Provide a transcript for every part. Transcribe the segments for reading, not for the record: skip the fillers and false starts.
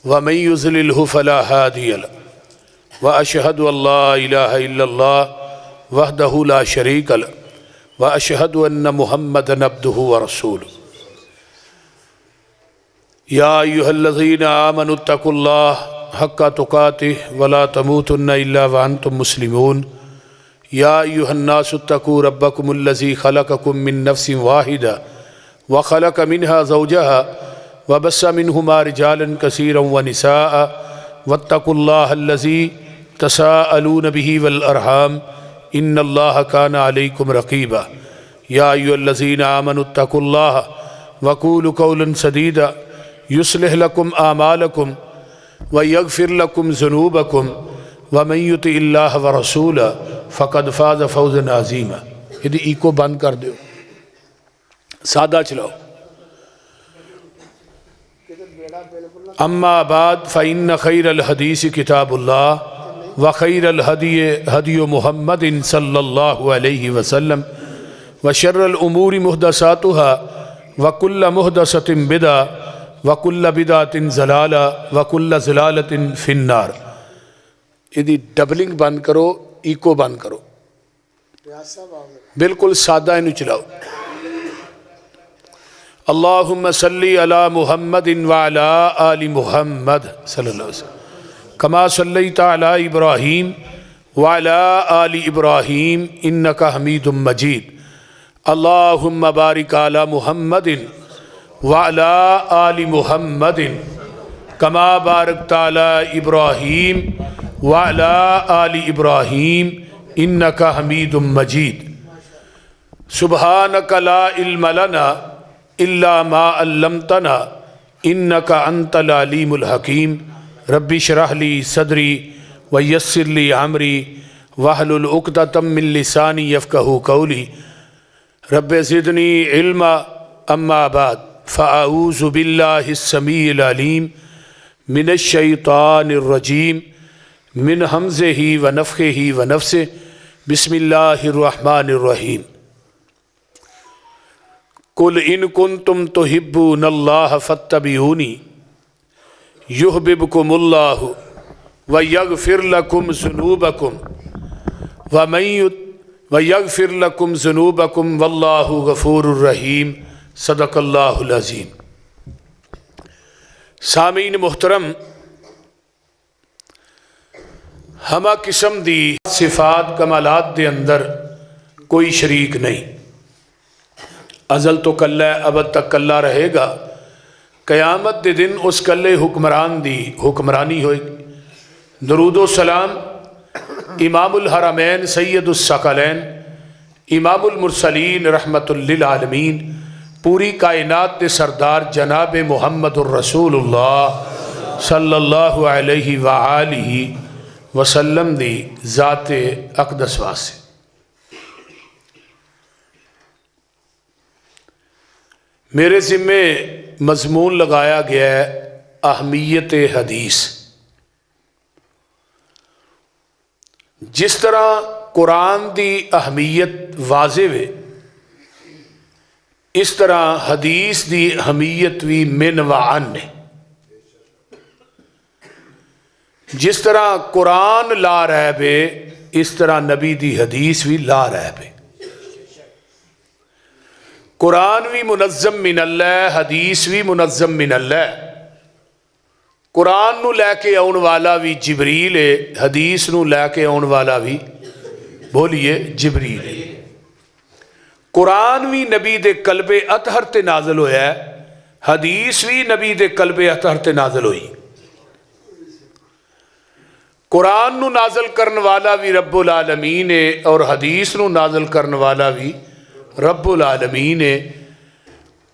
ومن يضلله فلا هادي له وأشهد أن لا إله إلا الله وحده لا شريك له وأشهد أن محمدا عبده ورسوله يا أيها الذين آمنوا اتقوا الله حق تقاته ولا تموتن إلا وأنتم مسلمون يا أيها الناس اتقوا ربكم الذي خلقكم من نفس واحدة وخلق منها زوجها وبث منهما رجالا كثيرا ونساء واتقوا الله الذي تساءلون به والأرحام إن الله كان عليكم رقيبا يا أيها الذين آمنوا اتقوا الله وقولوا قولا سديدا يصلح لكم أعمالكم ويغفر لكم ذنوبكم ومن يطع الله ورسوله فقد فاز فوزا عظيما. یہ ایکو بند کر دیو، سادہ چلاؤ. اما بعد فإن خير الحديث كتاب الله وخير الهدي هدي محمد صلى الله عليه وسلم وشر الأمور محدثاتها وكل محدثة بدعة وكل بدعة ضلالة وكل ضلالة في النار. یہ ڈبلنگ بند کرو، ایکو بند کرو، بالکل سادہ انہوں چلاؤ. اللہم صلی علی محمد وعلی آل محمد صلی اللہ علیہ وسلم کما صلیت علی ابراہیم وعلی آل ابراہیم انکا حمید مجید. اللہم بارک علی محمد وعلی آل محمد کما بارکت علی ابراہیم وعلی آل ابراہیم انکا حمید مجید. سبحانک لا علم لنا الا ما علمتنا انکا انت العلیم الحکیم. رب اشرح لی صدری ویسر لی امری واحلل عقدۃ من لسانی یفقہوا قولی. رب زدنی علما. اما بعد فاعوذ باللہ السمیع العلیم من الشیطان الرجیم من حمزہ ونفخہ ونفثہ. بسم اللہ الرحمن الرحیم. قل ان کنتم تحبون اللہ فاتبعونی یحببکم اللہ ویغفر لکم ذنوبکم ویغفر لکم ذنوبکم واللہ غفور الرحیم. صدق اللہ العظیم. سامعین محترم، ہمہ قسم دی صفات کمالات دے اندر کوئی شریک نہیں. ازل تو کلہ ہے، ابد تک کلہ رہے گا. قیامت دے دن اس کلے حکمران دی حکمرانی ہوئے گی. درود و سلام امام الحرمین سید الثقلین امام المرسلین رحمت للعالمین پوری کائنات دے سردار جناب محمد الرسول اللہ صلی اللہ علیہ وآلہ وسلم دی ذات اقدس واسے. میرے ذمے مضمون لگایا گیا ہے اہمیت حدیث. جس طرح قرآن دی اہمیت واضح ہے، اس طرح حدیث دی اہمیت بھی من و عن ہے. جس طرح قرآن لا ریب ہے، اس طرح نبی دی حدیث بھی لا ریب ہے. قرآن بھی منظم من اللہ، حدیث بھی منظم من اللہ. قرآن نو لے کے آن والا بھی جبریل ہے، حدیث نو لے کے آن والا بھی بولیے جبریل ہے. قرآن بھی نبی دے قلب اطہر تے نازل ہویا ہے، حدیث بھی نبی دے قلب اطہر تے نازل ہوئی. قرآن نو نازل کرن والا بھی رب العالمین ہے اور حدیث نو نازل کرن والا بھی رب العالمین ہے.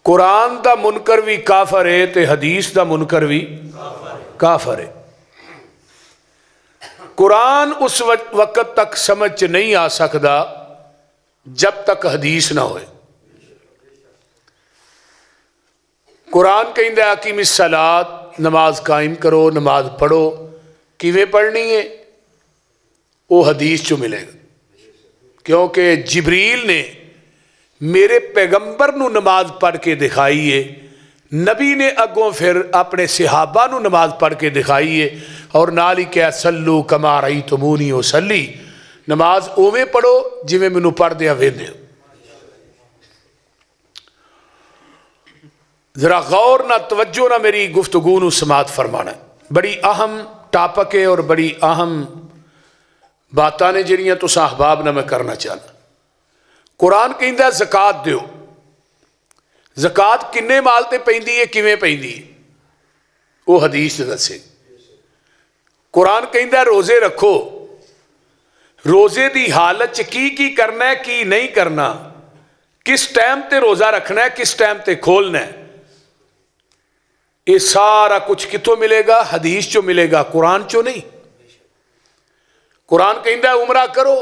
قرآن دا منکر بھی کافر ہے تے حدیث دا منکر بھی کافر ہے. قرآن اس وقت تک سمجھ نہیں آ سکتا جب تک حدیث نہ ہوئے. قرآن کہندہ ہے اقیم الصلاۃ، نماز قائم کرو، نماز پڑھو. کیویں پڑھنی ہے وہ حدیث چو ملے گا، کیونکہ جبریل نے میرے پیغمبر نو نماز پڑھ کے دکھائی ہے نبی نے اگوں پھر اپنے صحابہ نو نماز پڑھ کے دکھائی ہے اور نال ہی کہا سلو کما رأیتمونی اصلی، نماز اوویں پڑھو جویں مینوں پڑھدے ویندے ہو۔ ذرا غور نہ توجہ نہ میری گفتگو نو سماعت فرمانا ہے، بڑی اہم ٹاپک ہے اور بڑی اہم باتاں نے جڑیاں تساں احباب نہ میں کرنا چاہنا۔ قرآن کہندا زکات دیو، زکات کنے مال تے پیندی ہے کیویں پیندی ہے وہ حدیث دسے۔ قرآن کہندا روزے رکھو، روزے دی حالت چ کی کرنا ہے کی نہیں کرنا، کس ٹائم تے روزہ رکھنا ہے کس ٹائم تے کھولنا ہے، یہ سارا کچھ کتوں ملے گا؟ حدیث چو ملے گا، قرآن چو نہیں۔ قرآن کہندا ہے عمرہ کرو،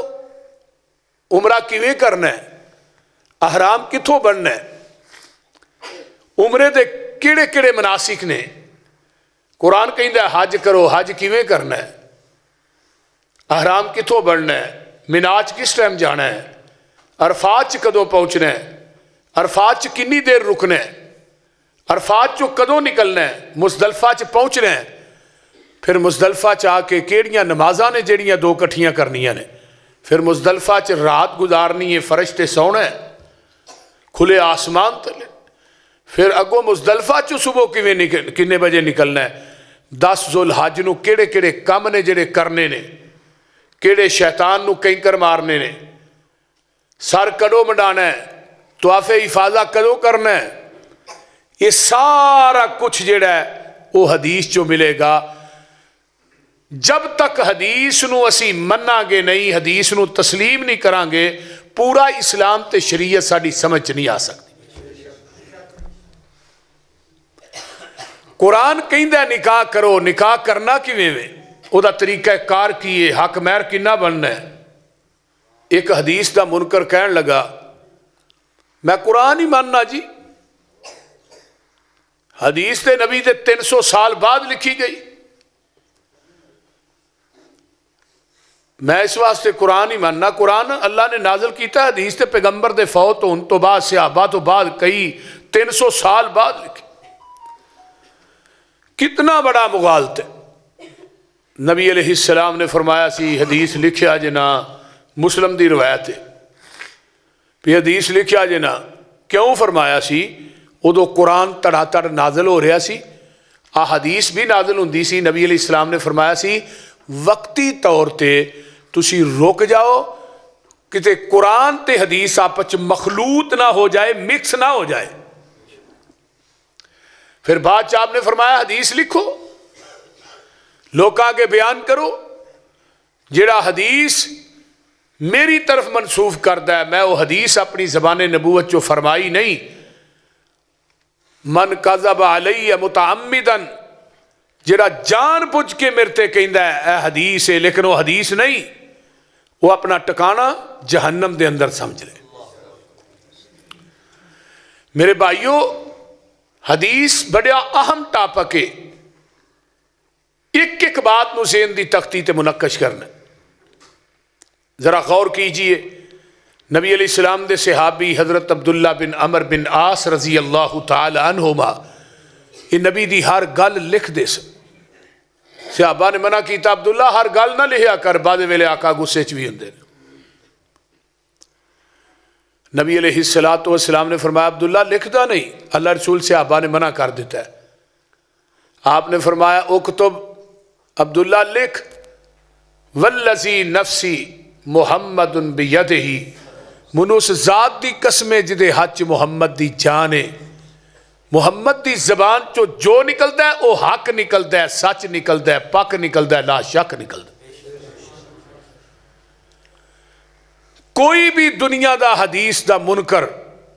عمرہ کیویں کرنا ہے، احرام کتوں بننا ہے، عمرے دے کیڑے کیڑے مناسک نے۔ قرآن کہندا ہے حج کرو، حج کیویں کرنا ہے، احرام کتوں بننا ہے، مناج کس ٹائم جانا ہے، عرفات چ کدوں پہنچنا ہے، عرفات چ کنی دیر رکنا ہے، عرفات چو کدوں نکلنا ہے، مزدلفہ چ پہنچنا ہے، پھر مزدلفہ چ آ کے کیڑیاں نمازاں نے جڑیاں دو کٹھیاں کرنیاں نے، پھر مزدلفہ چ رات گزارنی ہے، فرش تے سونا ہے کھلے آسمان تلے، پھر اگوں مزدلفہ چ صبح کنے بجے نکلنا ہے، 10 ذو الحج نو کیڑے کیڑے کم نے جڑے کرنے نے، کیڑے شیطان نو کنکر مارنے نے، سر کدوں منڈانا ہے، طواف افاضہ کدوں کرنا ہے، یہ سارا کچھ جڑا ہے وہ حدیث جو ملے گا۔ جب تک حدیث نو اسی مننا گے نہیں، حدیث نو تسلیم نہیں کران گے، پورا اسلام تے شریعت ساڈی سمجھ نہیں آ سکتی۔ قرآن کہندا ہے نکاح کرو، نکاح کرنا کیویں وے، او دا طریقہ کار کی ہے، حق مہر کنا بننا ہے۔ ایک حدیث دا منکر کہن لگا میں قرآن ہی ماننا جی، حدیث تے نبی تے 300 سال بعد لکھی گئی، میں اس واسطے قرآن ہی ماننا۔ قرآن اللہ نے نازل کیتا، حدیث تے پیغمبر دے فوت ہون تو بعد صحابہ تو بعد کئی 300 سال بعد لکھی، کتنا بڑا مغالط ہے۔ نبی علیہ السلام نے فرمایا سی حدیث لکھیا جنا، مسلم دی روایت ہے بھی حدیث لکھیا جنا، کیوں فرمایا سی؟ ادو قرآن تڑا تڑ نازل ہو رہا سی، حدیث بھی نازل ہوندی سی، نبی علیہ السلام نے فرمایا سی وقتی طور تے تسی رک جاؤ کتے قرآن تے حدیث آپس مخلوط نہ ہو جائے، مکس نہ ہو جائے۔ پھر بعد آپ نے فرمایا حدیث لکھو، لوگ آگے بیان کرو، جڑا حدیث میری طرف منسوخ کردہ ہے میں وہ حدیث اپنی زبان نبوت جو فرمائی نہیں۔ من کذب علی متعمدن، جڑا جان بوجھ کے میرے تے کہندا ہے اے حدیث ہے لیکن وہ حدیث نہیں، وہ اپنا ٹکانا جہنم دے اندر سمجھ لے۔ میرے بھائیوں، حدیث بڑا اہم ٹاپک ہے، ایک ایک بات نو ذہن دی تختی تے منقش کرنا۔ ذرا غور کیجئے، نبی علیہ السلام دے صحابی حضرت عبداللہ بن عمر بن عاص رضی اللہ تعالی عنہما، یہ نبی دی ہر گل لکھ دے سن۔ صحابہ نے منع کیتا عبداللہ ہر گل نہ لکھیا کر، بعد ویلے آقا غصے چ بھی ہوندے۔ نبی علیہ السلام نے فرمایا عبداللہ لکھدا نہیں، اللہ رسول صحابہ نے منع کر دیتا ہے۔ آپ نے فرمایا اکتب، عبداللہ لکھ، والذی نفسی محمد بیدہ، منو اس ذات دی قسمیں جدے ہاتھ محمد دی جان ہے، محمد دی زبان چو جو نکلتا ہے وہ حق نکلتا ہے، سچ نکلتا ہے، پاک نکلتا ہے، لا شک نکلتا ہے۔ کوئی بھی دنیا دا حدیث دا منکر،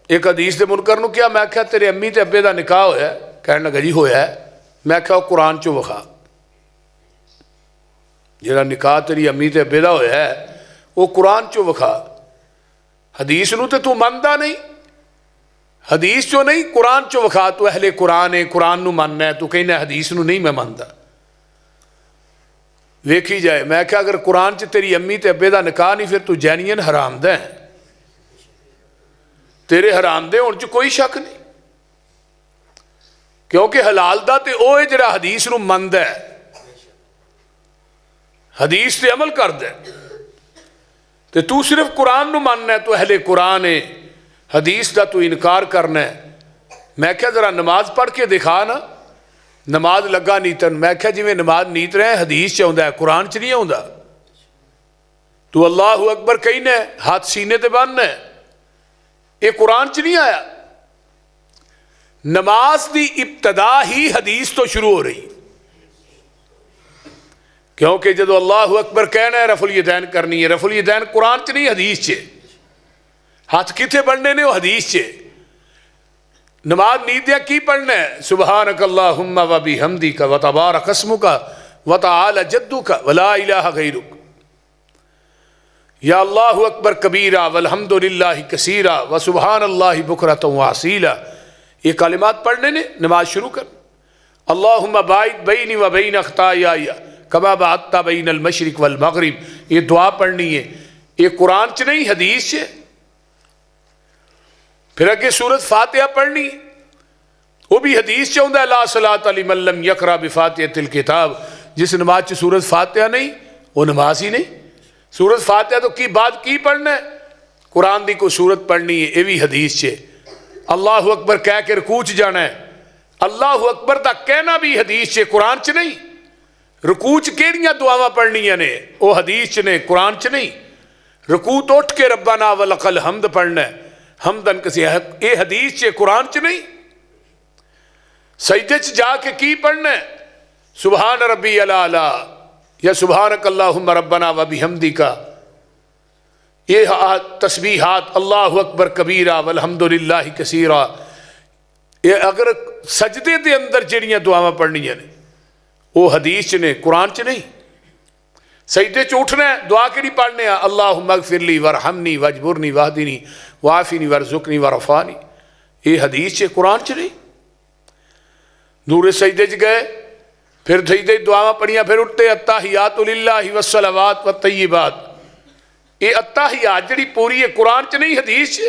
ایک حدیث دے منکر نو کیا میں کہا تیرے امی تے ابے دا نکاح ہویا ہے، کہنے لگا جی ہویا ہے، میں کہا قرآن چو وخا، جیڑا نکاح تیری امی تے ابے دا ہویا ہے وہ قرآن چو وخا، حدیث نو تے تو ماندا نہیں، حدیث چو نہیں قرآن چو وخا، تو اہل قرآن ہے، قرآن نو ماننا ہے، تو کہنا ہے حدیث نو نہیں میں ماندا۔ ویکھی جائے، میں کہا اگر قرآن چ تیری امی تے ابے دا نکاح نہیں پھر تو جینین حرام دہ ہے، تیرے حرام دہ ہون چ کوئی شک نہیں۔ کیونکہ حلال دا تے او ہے جڑا حدیث نو مند ہے، حدیث تے عمل کرد ہے. تے تو صرف قرآن نو ماننا ہے، تو اہل قرآن ہے، حدیث دا تو انکار کرنا ہے. میں کہا ذرا نماز پڑھ کے دکھا نا. نماز لگا نیتن. میں کہا جی میں نماز نیت رہے ہیں، حدیث چاہتا ہے، قرآن چ نہیں آتا. تو اللہ اکبر کہنا ہے، ہاتھ سینے تے بننا ہے، یہ قرآن چ نہیں آیا. نماز دی ابتدا ہی حدیث تو شروع ہو رہی، کیونکہ جدو اللہ اکبر کہنا ہے رفع الیدین کرنی ہے. رفع الیدین قرآن چ نہیں، حدیث چ. ہاتھ کتنے بڑھنے نے؟ وہ حدیث چ. نماز نیتیا کی پڑھنا ہے؟ سبحانک اللہم و بحمدک و تبارک اسمک و تعالی جدک و لا الہ غیرک. یا اللہ اکبر کبیرہ والحمد للہ کثیرہ و سبحان اللہ بکرۃ و اصیلا. یہ کلمات پڑھنے نے نماز شروع کر. اللہم باعد بینی و بین خطایائی کما بعدت بین المشرق والمغرب. یہ دعا پڑھنی ہے، یہ قرآن چ نہیں، حدیث چ. پھر اگے سورت فاتحہ پڑھنی، وہ بھی حدیث چاہتا ہے لا صلاۃ لمن لم یقرأ بفاتحۃ الکتاب. جس نماز چ سورت فاتحہ نہیں وہ نماز ہی نہیں. سورت فاتحہ تو کی بات کی پڑھنا ہے، قرآن دی کوئی سورت پڑھنی ہے، یہ بھی حدیث چ. اللہ اکبر کہہ کے رکوع چ جانا ہے، اللہ اکبر دا کہنا بھی حدیث چ، قرآن چ نہیں. رکوع چ کیڑیاں دعاواں پڑھنیاں نے، وہ حدیث چ نے، قرآن چ نہیں. رکوع تو اٹھ کے ربنا ولک الحمد پڑھنا ہے، حمدن کسی، یہ حدیث چ، قرآن چ نہیں. سجدے چ جا کے کی پڑھنا ہے؟ سبحان ربی الاعلیٰ یا سبحانک اللہم ربنا و بحمدک. یہ تسبیحات اللہ اکبر کبیرہ والحمد للہ کثیرہ. یہ اگر سجدے دے اندر جڑیاں دعاواں پڑھنیاں نے وہ حدیث چ نے، قرآن چ نہیں. سجدے چ اٹھنا ہے، دعا کیڑی پڑھنے ہیں؟ اللہم اغفر لی ورحمنی واجبرنی واہدنی وعافنی وارزقنی وارفعنی. یہ حدیث چ، قرآن چ نہیں. دورے سجدے چ گئے، پھر سجدے دعاواں پڑھیاں، پھر اٹھتے التحیات للہ والصلوات والطیبات. یہ التحیات جڑی پوری ہے قرآن چ نہیں، حدیث چ.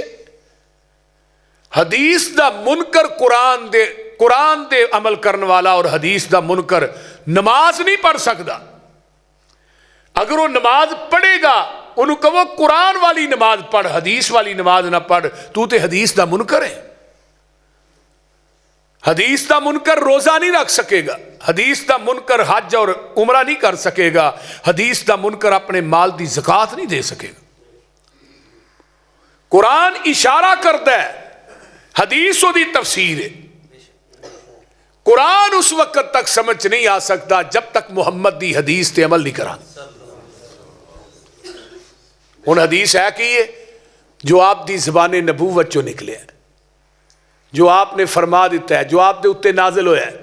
حدیث دا منکر قرآن دے عمل کرن والا اور حدیث دا منکر نماز نہیں پڑھ سکتا. اگر وہ نماز پڑھے گا انہوں کہو قرآن والی نماز پڑھ، حدیث والی نماز نہ پڑھ، تو تے حدیث دا منکر ہے. حدیث دا منکر روزہ نہیں رکھ سکے گا، حدیث دا منکر حج اور عمرہ نہیں کر سکے گا، حدیث دا منکر اپنے مال دی زکوٰۃ نہیں دے سکے گا. قرآن اشارہ کرتا ہے، حدیث دی تفسیر ہے. قرآن اس وقت تک سمجھ نہیں آ سکتا جب تک محمد دی حدیث تے عمل نہیں کرا. ان حدیث ہے کہ یہ جو آپ دی زبان نبوت چو نکلے ہیں، جو آپ نے فرما دیتا ہے، جو آپ دے اتے نازل ہویا ہے،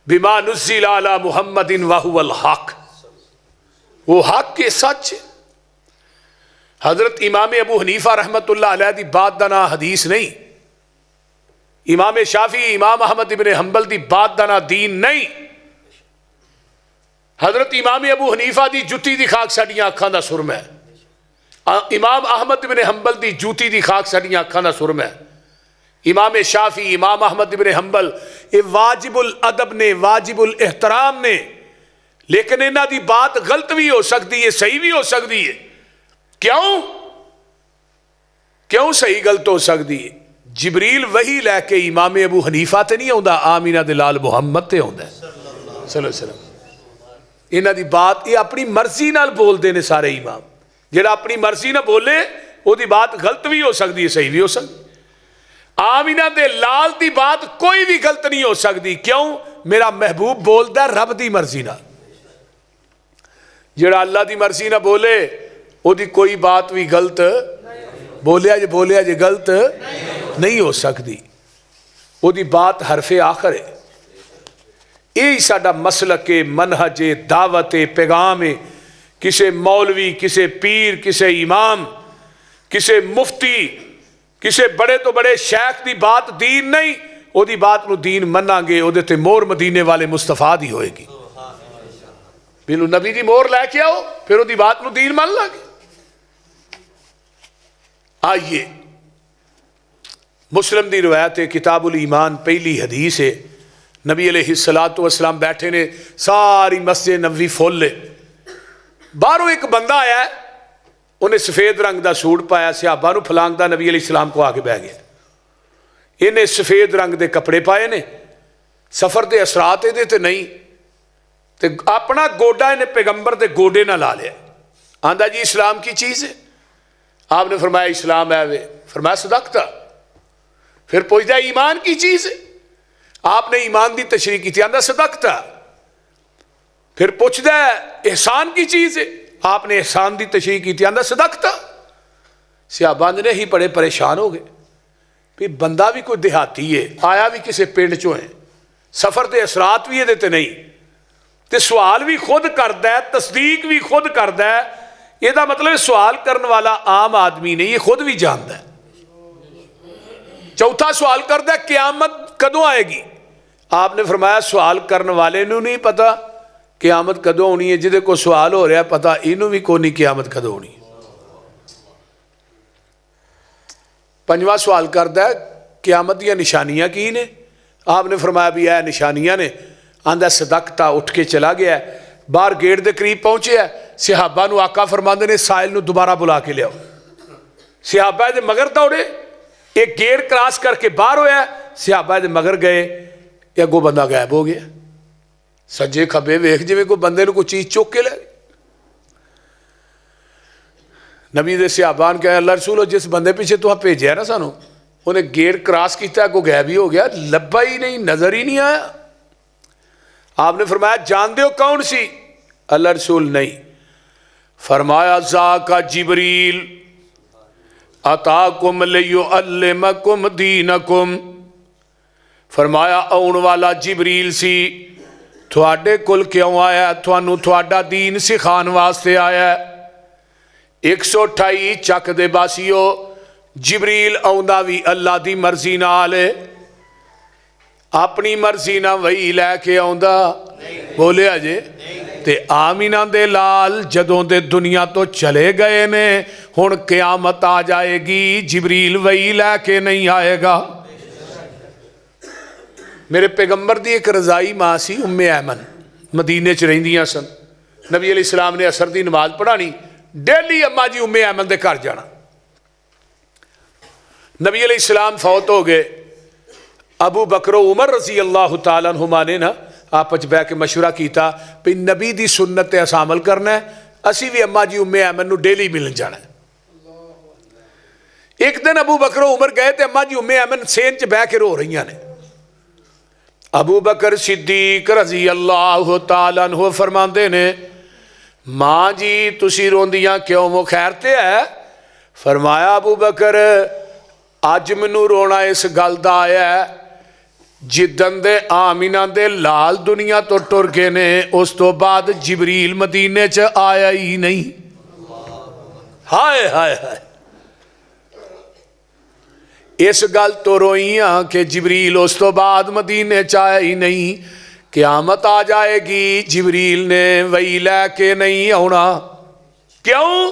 بما نزل علی محمد وہو الحق، وہ حق کے سچ. حضرت امام ابو حنیفہ رحمت اللہ علیہ دی بات دا نا حدیث نہیں، امام شافعی امام احمد ابن حنبل دی بات دا نا دین نہیں. حضرت امام ابو حنیفہ دی جتی دی خاک ساڈیاں اکھاں دا سرما ہے، امام احمد ابن حنبل دی جوتی دی خاک ساڈیاں اکھاں دا سرما ہے. امام شافعی امام احمد ابن حنبل یہ واجب الادب نے، واجب الاحترام نے، لیکن انہاں دی بات غلط بھی ہو سکتی ہے، صحیح بھی ہو سکتی ہے. کیوں صحیح غلط ہو سکتی ہے؟ جبریل وحی لے کے امام ابو حنیفہ تے نہیں آندا، آمینہ دے لال محمد تے آندا ہے صلی اللہ علیہ وسلم. انہاں دی بات یہ اپنی مرضی نال بول دے نے سارے امام. جڑا اپنی مرضی نہ بولے وہ دی بات غلط بھی ہو سکتی ہے، صحیح بھی ہو سکتی. آمینہ دے لال دی بات کوئی بھی غلط نہیں ہو سکتی. کیوں؟ میرا محبوب بولدا رب دی مرضی نہ. جڑا اللہ دی مرضی نہ بولے وہ دی کوئی بات بھی غلط بولیا جے غلط نہیں ہو سکتی. وہ دی بات حرف آخر ہے. یہی ساڈا مسلک منہج دعوت پیغام ہے. کسے مولوی، کسے پیر، کسے امام، کسے مفتی، کسے بڑے تو بڑے شیخ دی بات دین نہیں. وہ دی بات نو دین مننا گے، وہ دیتے مور مدینے والے مصطفیٰ دی ہوئے گی. بلو نبی دی مور لے کے آؤ، پھر وہ دی بات نو دین من لگے. آئیے مسلم دی روایت ہے، کتاب الایمان پہلی حدیث ہے، نبی علیہ الصلوۃ والسلام بیٹھے نے، ساری مسجد نبوی فل ہے، باہروں ایک بندہ آیا ہے، انہیں سفید رنگ دا سوٹ پایا، صحابہ نو پھلانگدا نبی علیہ السلام کو آگے بہ گیا، انہیں سفید رنگ دے کپڑے پائے نے، سفر دے اثرات دے تے نہیں، تے اپنا گوڈا انہیں پیغمبر دے گوڈے نہ لا لیا، آندہ جی اسلام کی چیز ہے، آپ نے فرمایا اسلام ہے وے، فرمایا صدقتا، پھر پوچھتا ہے ایمان کی چیز ہے، آپ نے ایمان دی تشریح کی تھی، آندہ صدقتا، پھر پوچھتا ہے احسان کی چیز ہے، آپ نے احسان دی تشریح کی تھی، آندہ صدقتا، صحابہ نے ہی بڑے پریشان ہو گئے، پھر بندہ بھی کوئی دیہاتی ہے، آیا بھی کسی پنڈ چوں ہے، سفر دے اثرات بھی یہ دیتے نہیں، تے سوال بھی خود کردا ہے، تصدیق بھی خود کردا ہے، یہ دا مطلب سوال کرنے والا عام آدمی نہیں، یہ خود بھی جانتا ہے۔ چوتھا سوال کردا ہے قیامت کدوں آئے گی؟ آپ نے فرمایا سوال کرنے والے نو نہیں پتا قیامت کدوں ہونی ہے، جدے کو سوال ہو رہا ہے پتا انہوں بھی کوئی نہیں قیامت کدوں ہونی ہے۔ پنجواں سوال کردا ہے قیامت دیا نشانیاں کی نے؟ آپ نے فرمایا بھی ہے نشانیاں نے، آندہ صدقتا، اٹھ کے چلا گیا ہے، باہر گیٹ دے قریب پہنچے ہے، صحابہ نو آقا فرماندے نے سائل نو دوبارہ بلا کے لے آؤ، صحابہ دے مگر دوڑے، ایک گیٹ کراس کر کے باہر ہویا ہے، صحابہ دے مگر گئے، یا گو بندہ غائب ہو گیا، سجے کھبے ویکھ جویں کوئی بندے نو کوئی چیز چوک کے لے، نبی دے صحابہ نے کہا اللہ رسولو جس بندے پیچھے تو آپ بھیجیا نا سانو، انہیں گیٹ کراس کیتا ہے، کوئی غائب ہی ہو گیا، لبا ہی نہیں، نظر ہی نہیں آیا۔ آپ نے فرمایا جان دے ہو کون سی؟ اللہ رسول نہیں، فرمایا ذاک جبریل اتاکم لیعلمکم دینکم، فرمایا آن والا جبریل سی، تھوڑے کل کیوں آیا؟ تھوانو تھوڑا دین سکھان واسطے آیا ہے۔ 128 چک دے باسیو، جبریل آندا بھی اللہ دی مرضی نال ہے، اپنی مرضی نہ وہی لے کے آندا، بولے اجے تے آمینہ دے لال جدوں دے دنیا تو چلے گئے نے، ہن قیامت آ جائے گی، جبریل وہی لے کے نہیں آئے گا۔ میرے پیغمبر دی ایک رضائی ماں سی ام ایمن، مدینے چ رہندیاں سن، نبی علیہ السلام نے عصر دی نماز پڑھانی، ڈیلی اما جی ام ایمن دے گھر جانا، نبی علیہ السلام فوت ہو گئے، ابو بکر و عمر رضی اللہ تعالیٰ عنہما نے نا آپس بہ کے مشورہ کیتا بھی نبی دی سنت تے اساں عمل کرنا ہے، اسی بھی اما جی ام ایمن نو ڈیلی ملن جانا ہے۔ ایک دن ابو بکر و عمر گئے تے اما جی ام ایمن سین چ بہ کے رو رہی نے، ابو بکر صدیق رضی اللہ تعالیٰ عنہ فرماندے نے ماں جی تسی روندیاں کیوں، وہ خیر تے ہے؟ فرمایا ابو بکر اج منو رونا اس گل دا آیا ہے، جدن دے آمینہ دے لال دنیا تو ٹر کے نے، اس تو بعد جبریل مدینے چ آیا ہی نہیں۔ ہائے ہائے ہائے، اس گل تو روئیاں کہ جبریل اس تو بعد مدینے چ آیا ہی نہیں، قیامت آ جائے گی، جبریل نے وہی لے کے نہیں آنا۔ کیوں؟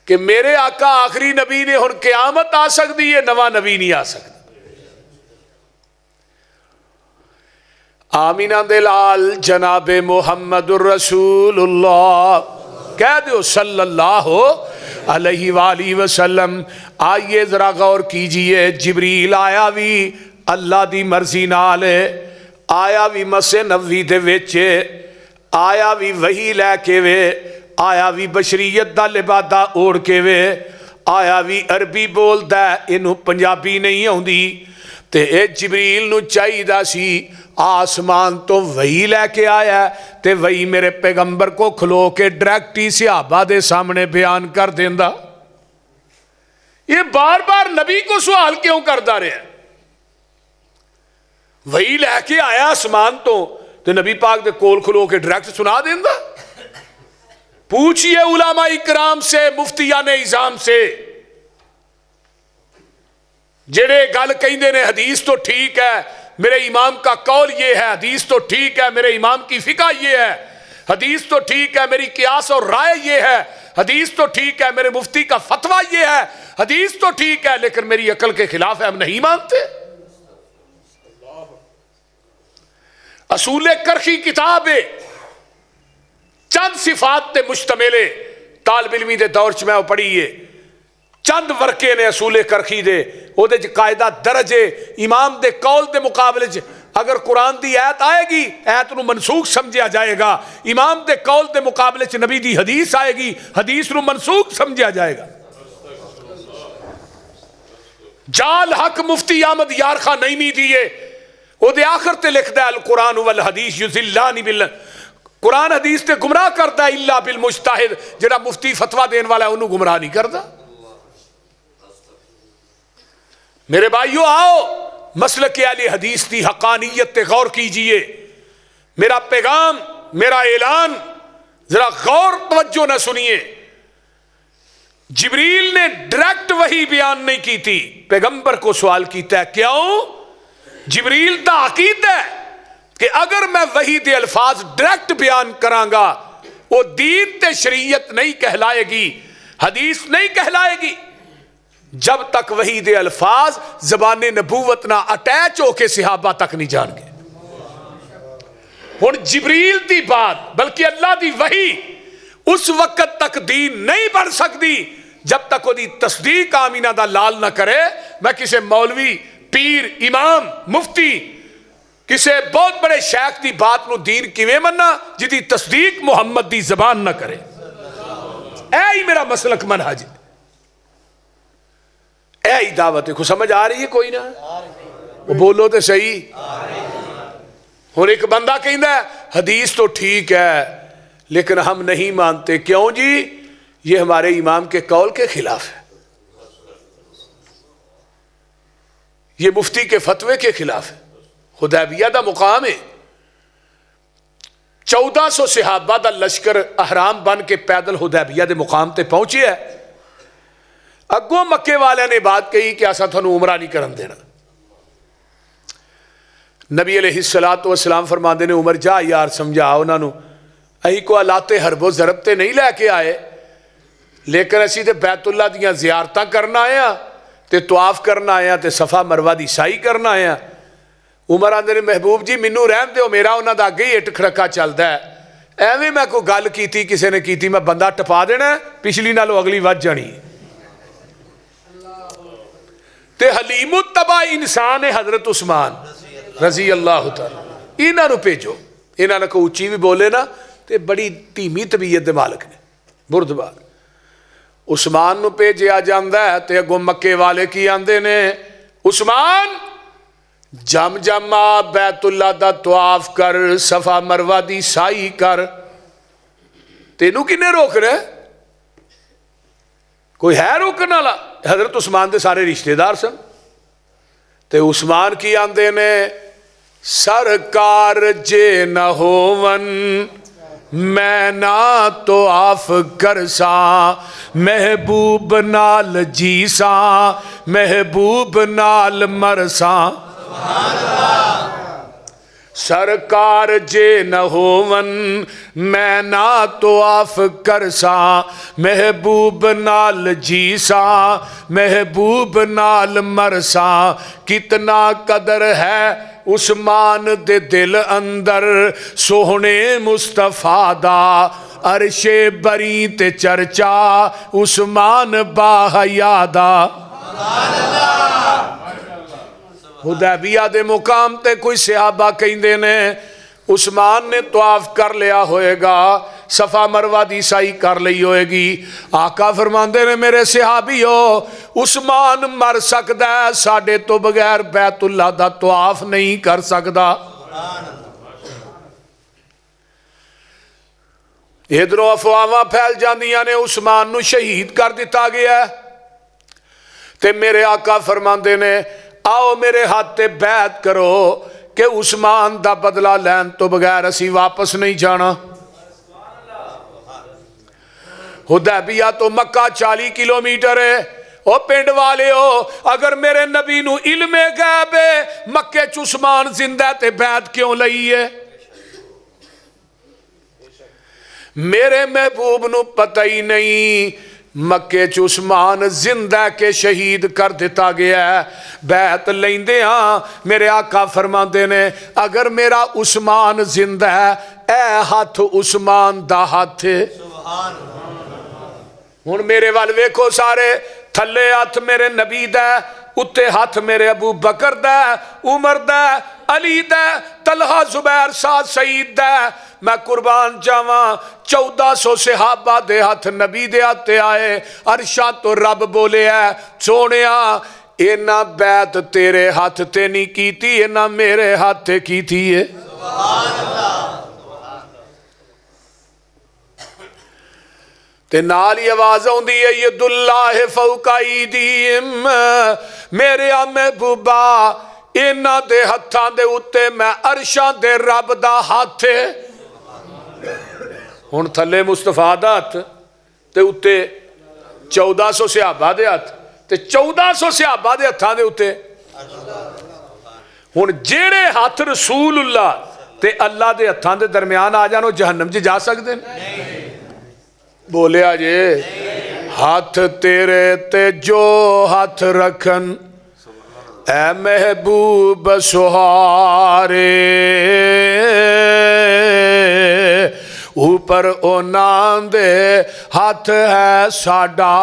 کہ میرے آقا آخری نبی نے، ہن قیامت آ سکتی ہے، نواں نبی نہیں آ سکتا۔ آمینہ دے لال جناب محمد الرسول اللہ، کہہ دیو صلی اللہ علیہ وآلہ وسلم۔ آئیے ذرا غور کیجئے، جبریل آیا بھی اللہ دی مرضی نال، آیا بھی مسجد نبوی دے وچ، آیا بھی وحی لے کے وے، آیا بھی بشریت دا لبادہ اوڑ کے وے، آیا بھی عربی بول دا، انہوں پنجابی نہیں ہوندی، تے اے جبریل نو چاہی دا سی آسمان تو وہی لے کے آیا، تے وہی میرے پیغمبر کو کھلو کے ڈائریکٹی صحابہ دے سامنے بیان کر دیندہ۔ یہ بار بار نبی کو سوال کیوں کردا رہے ہیں؟ وہی لے کے آیا آسمان تو نبی پاک دے کول کھلو کے ڈائریکٹ سنا دیندہ۔ پوچھئے علماء اکرام سے، مفتیان اعظام سے، جڑے گل کہندے نے حدیث تو ٹھیک ہے، میرے امام کا قول یہ ہے، حدیث تو ٹھیک ہے، میرے امام کی فقہ یہ ہے، حدیث تو ٹھیک ہے، میری قیاس اور رائے یہ ہے، حدیث تو ٹھیک ہے، میرے مفتی کا فتویٰ یہ ہے، حدیث تو ٹھیک ہے لیکن میری عقل کے خلاف ہے، ہم نہیں مانتے۔ اصول کرخی کتاب ہے، چند صفات تے مشتمل ہے، طالب علمی دے دور چ میں پڑھیے، چند ورکے نے اصول کرخی دے، وہ دے قاعدہ درجے، امام دے قول دے مقابلے چ اگر قرآن دی آیت آئے گی آیت نو منسوخ سمجھا جائے گا، امام دے قول دے مقابلے چ نبی دی حدیث آئے گی، حدیث نو منسوخ سمجھا جائے گا۔ جال حق مفتی احمد یار خان نعیمی دیئے، وہ دے آخر تے لکھدا ہے القرآن والحدیث یضلان باللہ، قرآن حدیث تے گمراہ کرتا ہے الا بالمجتہد، جڑا مفتی فتویٰ دین والا ہے انہوں گمراہ نہیں کرتا۔ میرے بھائیو آؤ مسلک اہل حدیث دی حقانیت تے غور کیجئے، میرا پیغام، میرا اعلان ذرا غور توجہ نہ سنیے۔ جبریل نے ڈائریکٹ وحی بیان نہیں کی تھی، پیغمبر کو سوال کیتا ہے، کیوں؟ جبریل دا عقید ہے کہ اگر میں وحی دے الفاظ ڈائریکٹ بیان کرانگا وہ دین تے شریعت نہیں کہلائے گی، حدیث نہیں کہلائے گی، جب تک وحی دے الفاظ زبان نبوت نہ اٹیچ ہو کے صحابہ تک نہیں جان گے۔ ہن جبریل دی بات بلکہ اللہ دی وحی اس وقت تک دین نہیں بن سکتی جب تک وہ دی تصدیق آمینہ دا لال نہ کرے۔ میں کسی مولوی، پیر، امام، مفتی، کسی بہت بڑے شیخ دی بات نو دین کیویں مننا جدی تصدیق محمد دی زبان نہ کرے؟ اے ہی میرا مسلک منہج، اے ہی دعوت ہے۔ کو سمجھ آ رہی ہے کوئی نہ؟ وہ بولو تے صحیح۔ اور ایک بندہ کہندا ہے حدیث تو ٹھیک ہے لیکن ہم نہیں مانتے، کیوں جی؟ یہ ہمارے امام کے قول کے خلاف ہے، یہ مفتی کے فتوے کے خلاف ہے۔ حدیبیہ دا مقام ہے، 1400 صحابہ دا لشکر احرام بن کے پیدل حدیبیہ دے مقام تے پہنچے ہے۔ اگوں مکے والے نے بات کہی کہ اساں تھانوں عمرہ نہیں کرن دینا۔ نبی علیہ السلام فرماندے نے عمر جا یار سمجھا انہاں نوں، ائی کو آلات حرب و ضرب تے نہیں لے کے آئے لیکن اسی تے بیت اللہ دیاں زیارتاں کرنا آیا تے طواف کرنا آیا تے صفا مروہ دی سائی کرنا آیا۔ عمر آندے نے محبوب جی مینوں رہن دیو، میرا انہاں دا اگے ہی اٹھ کھڑکا چلدا ہے، ایویں میں کوئی گل کیتی کسی نے کیتی میں بندہ ٹپا دینا ہے، پچھلی نالوں اگلی ود جانی۔ تے حلیم الطبع انسان ہے حضرت عثمان رضی اللہ تعالی، انہاں نوں بھیجو، انہاں نے کوئی اچھی بھی بولے نا تے بڑی دھیمی طبیعت دے مالک نے، بردبار۔ عثمان نو بھیجیا جاندا ہے تے اگوں مکے والے کی آندے نے عثمان جم جم آ بیت اللہ دا طواف کر، صفا مروہ دی سائی کر، تینوں کنے روک رہے؟ کوئی ہے روکن والا؟ حضرت عثمان دے سارے رشتہ دار سن تے عثمان کی آندے نے سرکار جے نہ ہوون میں نہ طواف کرساں، محبوب نال جیساں محبوب نال مرساں۔ سرکار جے نہ ہوون میں نہ طواف کرساں، محبوب نال جیساں محبوب نال مرساں۔ کتنا قدر ہے عثمان دے دل اندر سوہنے مصطفیٰ دا، عرش بری تے چرچا عثمان با حیا دا۔ حدیبیہ دے مقام تے کوئی صحابہ کہندے نے عثمان نے طواف کر لیا ہوئے گا، صفا مروہ دی سائی کر لی ہوئے گی۔ آقا فرماندے نے میرے صحابیو عثمان مر سکدا ہے، ساڈے تو بغیر بیت اللہ دا طواف نہیں کر سکدا۔ ادھروں افواہاں پھیل جاندیاں نے عثمان نو شہید کر دیتا گیا ہے تے میرے آقا فرماندے نے آؤ میرے ہاتھ تے بیعت کرو کہ عثمان دا بدلہ لین تو بغیر اسی واپس نہیں جانا۔ حدیبیہ تو مکہ 40 کلومیٹر ہے۔ او پنڈ والے ہو اگر میرے نبی نو علم غیب ہے مکے چ عثمان زندہ تے بیعت کیوں لئی ہے؟ میرے محبوب نو پتہ ہی نہیں مکے چ عثمان زندہ کے شہید کر دیتا گیا ہے۔ بیعت لیندے ہاں میرے آقا فرماندے نے اگر میرا عثمان زندہ ہے اے ہاتھ عثمان دا ہاتھ ہن میرے وال ویکھو سارے تھلے ہاتھ میرے نبی دا اتے ہاتھ میرے ابو بکر دا عمر دا علی دا طلحہ زبیر سعد سعید دا میں قربان جاواں 1400 صحابہ دے ہاتھ نبی دے ہاتھ آئے عرشاں تو رب بولے ہے سونیا اینا بیعت تیرے ہاتھ تے نہیں کیتی اینا میرے ہاتھ تے کیتی ہے۔ سبحان اللہ تے نالی آواز ہوں دی ہے ید اللہ فوق ایدیم میرے محبوبا اینا دے ہتھاں دے اتے میں عرشاں دے رب دا ہاتھ ہن تھلے مصطفیٰ دا ہاتھ تے اتے 1400 صحابہ دے ہاتھ تے 1400 صحابہ دے ہتھاں دے اتے ہن جیڑے ہاتھ رسول اللہ تے اللہ دے ہتھاں دے درمیان آ جانو جہنم جی جا سکتے ہیں بولے آجے ہاتھ تیرے تے جو ہاتھ رکھن اے محبوب سہارے اوپر اونان دے ہاتھ ہے ساڈا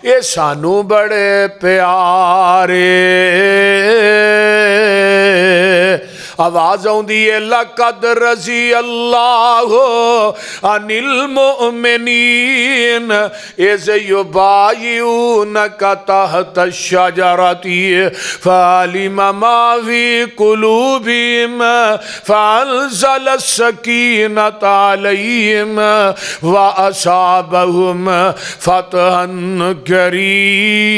یہ سانو بڑے پیارے آواز ہوں دیئے لَقَدْ رَضِيَ اللَّهُ عَنِ الْمُؤْمِنِينَ اِذْ يُبَايِعُونَكَ تَحْتَ الشَّجَرَةِ فَعَلِمَ مَا فِي قُلُوبِهِمْ فَأَنزَلَ السَّكِينَةَ عَلَيْهِمْ وَأَصَابَهُمْ فَتْحًا قَرِيبًا۔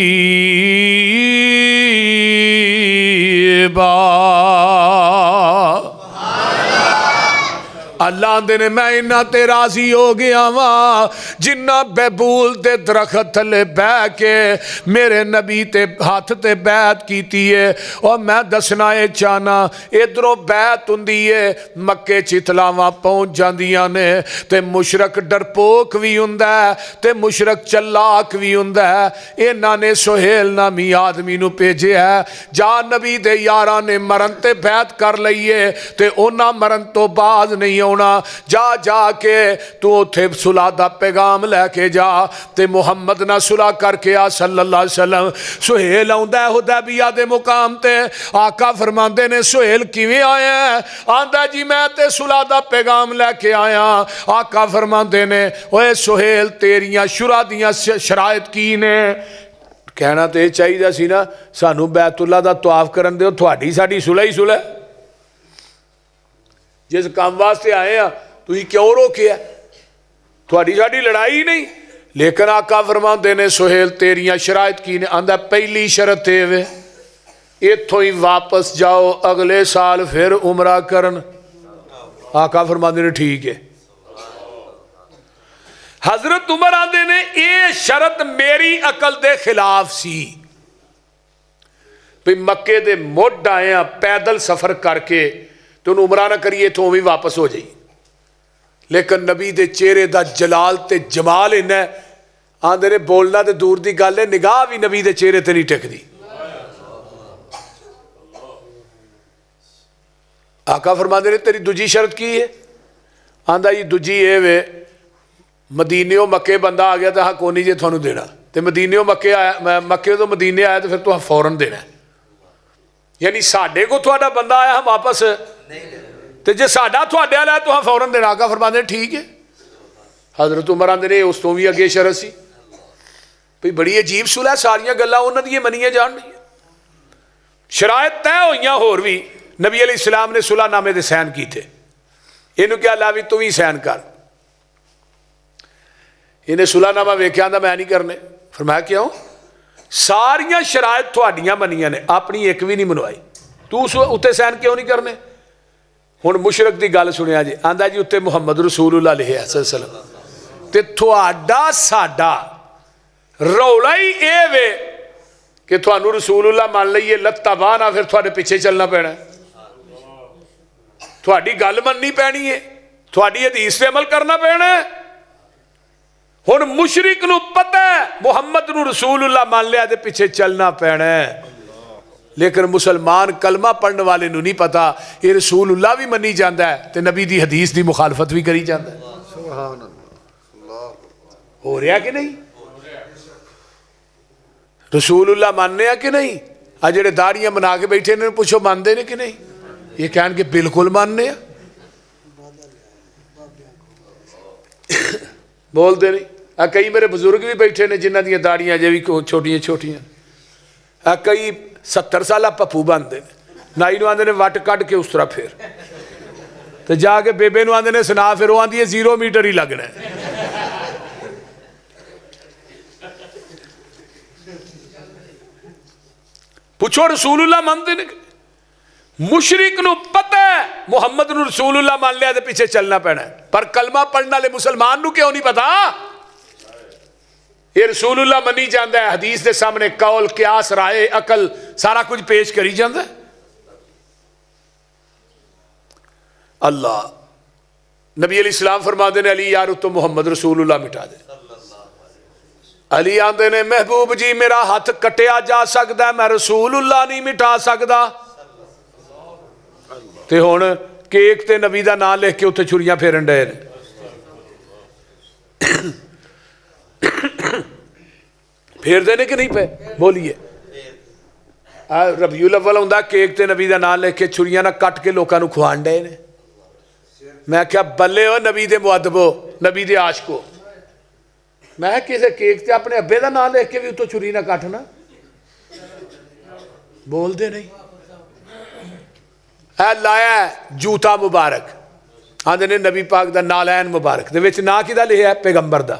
اللہ نے میں انہا تے راضی ہو گیا وہاں جنہ بہبول تے درخت تھلے بہ کے میرے نبی تے ہاتھ تے بیعت کیتی ہے اور میں دسنا ہے چانا ادھروں بیعت ہوندی ہے مکے چتلاواں پہنچ جاندیاں نے تے مشرک ڈرپوک بھی ہوندا ہے تے مشرک چلاک بھی ہوندا ہے انہاں نے سہیل نامی آدمی نو بھیجے ہے جا نبی دے یاراں نے مرن تے بیعت کر لئیے تے انہاں مرن تو باز نہیں جا جا کے تو تھے صلح دا پیغام لے کے جا تے محمد نہ صلح کر کے آ صلی اللہ علیہ وسلم سہیل آندہ حدیبیہ دے مقام تے آقا فرماندے نے سہیل کیویں آیا ہے آندہ جی میں تے صلح دا پیغام لے کے آیا آقا فرماندے نے اوے سہیل تیریاں شرع دیاں شرائط کی نے کہنا تے چاہیے سی نا سانو بیت اللہ دا طواف کرن دیو تھوڑی ساڑی صلح ہی صلح جس کام واسطے آئے ہیں تو ہی کیوں روکے ہے تھوڑی ساڑی لڑائی نہیں لیکن آقا فرماندے نے سہیل تیریاں شرائط کی نے آندہ پہلی شرط ہے وے اتھو ہی واپس جاؤ اگلے سال پھر عمرہ کرن آقا فرماندے نے ٹھیک ہے حضرت عمر آندے نے یہ شرط میری عقل دے خلاف سی پھر مکے دے مڈ آئے ہیں پیدل سفر کر کے تو انہوں عمرہ نہ کریے تو بھی واپس ہو جائی لیکن نبی دے چہرے دا جلال تے جمال انہیں آندے نے بولنا تے دور دی گل ہے نگاہ بھی نبی دے چہرے تے نہیں ٹک دی آقا فرماندے نے تیری دجی شرط کی ہے آندہ یہ دجی ہے وے مدینیوں مکے بندہ آ گیا تو ہاں کونی جے تھانو دینا تے مدینیوں مکے آیا مکے تو مدینے آیا تو پھر تو ہاں فوراں دینا ہے یعنی ساڑھے کو تھوڑا بندہ آیا ہم واپس تے جے ساڑھا تھوڑے آیا تو ہاں فوراں دینا آقا فرماندے نے ٹھیک ہے حضرت عمر آندے نے اس تو بھی اگے شرط سی بھئی بڑی عجیب صلح ساریاں گلاں انہاں دی منیاں جان نہیں شرائط طے ہوئیاں ہور بھی نبی علیہ السلام نے صلح نامے دے سین کی تھے انہوں کیا اللہ بھی تو بھی سین کر انہیں صلح نامہ ویکھیا آندا میں نہیں کرنے فرمایا کیوں ساریاں شرائط تھوڑیاں منیاں نے اپنی ایک بھی نہیں منوائی تو اتے سین کیوں نہیں کرنے ہن مشرک دی گل سنیا جی آندا جی اتے محمد رسول اللہ علیہ وسلم تے تھوڑا ساڈا رولا ہی اے وے کہ تھانو رسول اللہ مان لئیے لتا بانا پھر تھوڑے پیچھے چلنا پینا ہے تھوڑی گل مننی پینی ہے تھوڑی حدیث پہ عمل کرنا پینا ہے ہن مشرک نو پتہ ہے محمد نو رسول اللہ مان لیا دے پیچھے چلنا پینا ہے، لیکن مسلمان کلمہ پڑھنے والے نو نہیں پتا یہ رسول اللہ بھی منی جاندا ہے تے نبی دی حدیث دی مخالفت بھی کری جاندا ہے۔ سبحان اللہ، ہو رہا کہ نہیں؟ رسول اللہ ماننے ہیں کہ نہیں؟ آ جڑے داڑیاں بنا کے بیٹھے انہوں نے پوچھو مانتے نے کہ نہیں؟ یہ کہن کہ بالکل ماننے ہیں، بول دے نہیں۔ کئی میرے بزرگ بھی بیٹھے نے جنہ دیا داڑیاں جے بھی چھوٹیاں چھوٹیاں، کئی 70 سالہ پپو باندھے نے، نائی نو آندے نے وٹ کٹ کے اس طرح پھر تو جا کے بیبے نو آندے نے سنا، پھر وہ آندھی ہے 0 میٹر ہی لگنا ہے۔ پوچھو رسول اللہ مانتے نے؟ مشرک نو پتہ ہے محمد نو رسول اللہ مان لیا دے پیچھے چلنا پینا ہے، پر کلمہ پڑھنا لے مسلمان نو کیوں نہیں پتا؟ یہ رسول اللہ منی جاندا ہے، حدیث دے سامنے قول، قیاس، رائے، عقل سارا کچھ پیش کری جاندا ہے۔ اللہ نبی علیہ السلام فرما دے نے علی یار تو محمد رسول اللہ مٹا دے۔ علی آندے نے محبوب جی میرا ہاتھ کٹیا جا سکتا ہے، میں رسول اللہ نہیں مٹا سکتا۔ تے ہون کیک تے نبی دا نام لکھ کے اتنے چھریاں پھیرن ڈے نے۔ پھیر دینے کہ نہیں پہ بولیے؟ ربیع الاول ہوندا کیک تے نبی دا نام لکھ کے چھریاں نہ کٹ کے لوکاں نو کھوان ڈے نے۔ میں کیا بلے ہو نبی دے مؤدبو، نبی دے عاشقو، میں کسے کیک تے اپنے ابے دا نام لکھ کے بھی اتو چھری نہ کٹنا؟ بول دے نہیں۔ اے لایا ہے جوتا مبارک، آندے نے نبی پاک دا نالین مبارک دے وچ نا کی دا لکھیا ہے؟ پیغمبر دا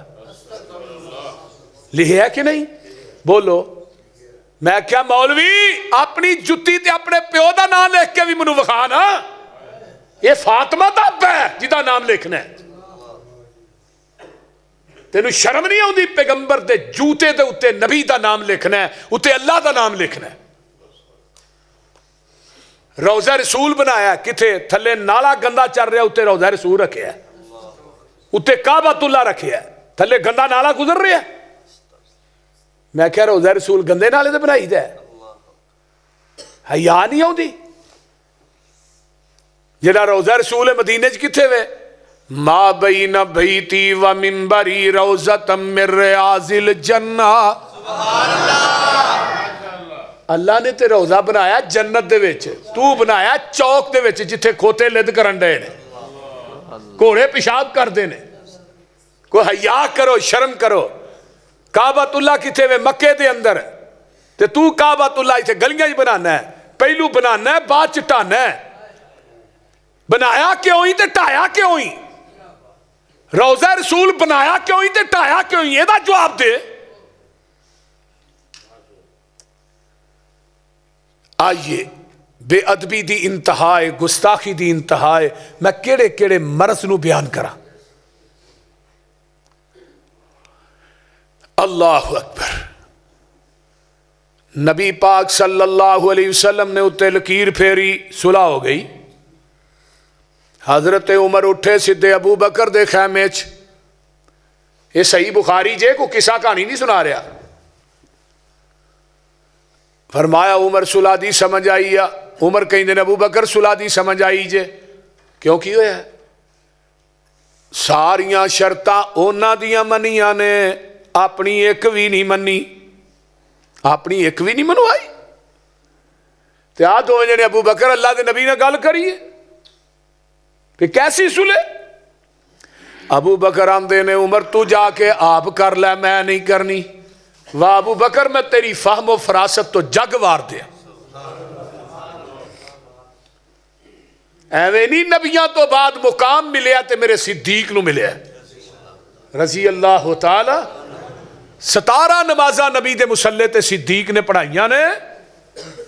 لکھیا ہے کہ نہیں؟ بولو۔ میں کیا مولوی اپنی جتی تے اپنے پیو دا نام لکھ کے بھی منو وکھا نا، یہ فاطمہ دا ابا ہے جدا نام لکھنا ہے۔ تینو شرم نہیں آؤندی پیغمبر دے جوتے دے اتے نبی دا نام لکھنا ہے، اتے اللہ دا نام لکھنا ہے۔ روضہ رسول بنایا کتھے تھلے نالا گندا چل رہا اتے روضہ رسول رکھے ہے، اتے کعبۃ اللہ رکھے ہے، تھلے گندا نالا گزر رہا ہے۔ میں کہہ روضہ رسول گندے نالے دے بنائی دے حیا نہیں آؤندی؟ جڑا روضہ رسول مدینے چ کتھے وے؟ ما بین بیتی و منبری روضۃ من ریاض الجنہ۔ اللہ نے تے روضہ بنایا جنت دے وچ، تو بنایا چوک دے وچ جتھے کھوتے لد کرن ڈے نے، گھوڑے پیشاب کر دے نے۔ کوئی حیا کرو، شرم کرو۔ کعبۃ اللہ کتھے وے؟ مکے دے اندر، تے تو کعبۃ اللہ اسے گلیاں ہی بنانا ہے، پہلو بنانا ہے بعد چٹانا ہے۔ بنایا کیوں ہی تے ٹایا کیوں ہی؟ روضہ رسول بنایا کیوں ہی تے ٹایا کیوں ہی؟ یہ دا جواب دے۔ آئیے بے ادبی دی انتہائے، گستاخی دی انتہائے، میں کیڑے کیڑے مرض نو بیان کرا۔ اللہ اکبر۔ نبی پاک صلی اللہ علیہ وسلم نے اتے لکیر پھیری، صلح ہو گئی۔ حضرت عمر اٹھے سدھے ابو بکر دے خیمے چ۔ یہ صحیح بخاری جے کو قصہ کہانی نہیں سنا رہا۔ فرمایا عمر صلح دی سمجھ آئی یا؟ عمر کہیں دن ابو بکر صلح دی سمجھ آئی جے؟ کیوں کی ہویا ہے؟ ساریاں شرطاں اونا دیاں منیاں نے، اپنی ایک بھی نہیں منی، اپنی ایک بھی نہیں منوائی۔ تے آ دو جنے ابو بکر اللہ دے نبی نے گل کریے کہ کیسی صلح؟ ابو بکر آندے نے عمر تو جا کے آپ کر لے، میں نہیں کرنی۔ واہ ابو بکر میں تیری فہم و فراست تو جگ وار دیا۔ ایویں نہیں نبیاں تو بعد مقام ملیا تے میرے صدیق نو ملیا رضی اللہ تعالی۔ 17 نمازاں نبی دے مسلے تے صدیق نے پڑھائیاں نے،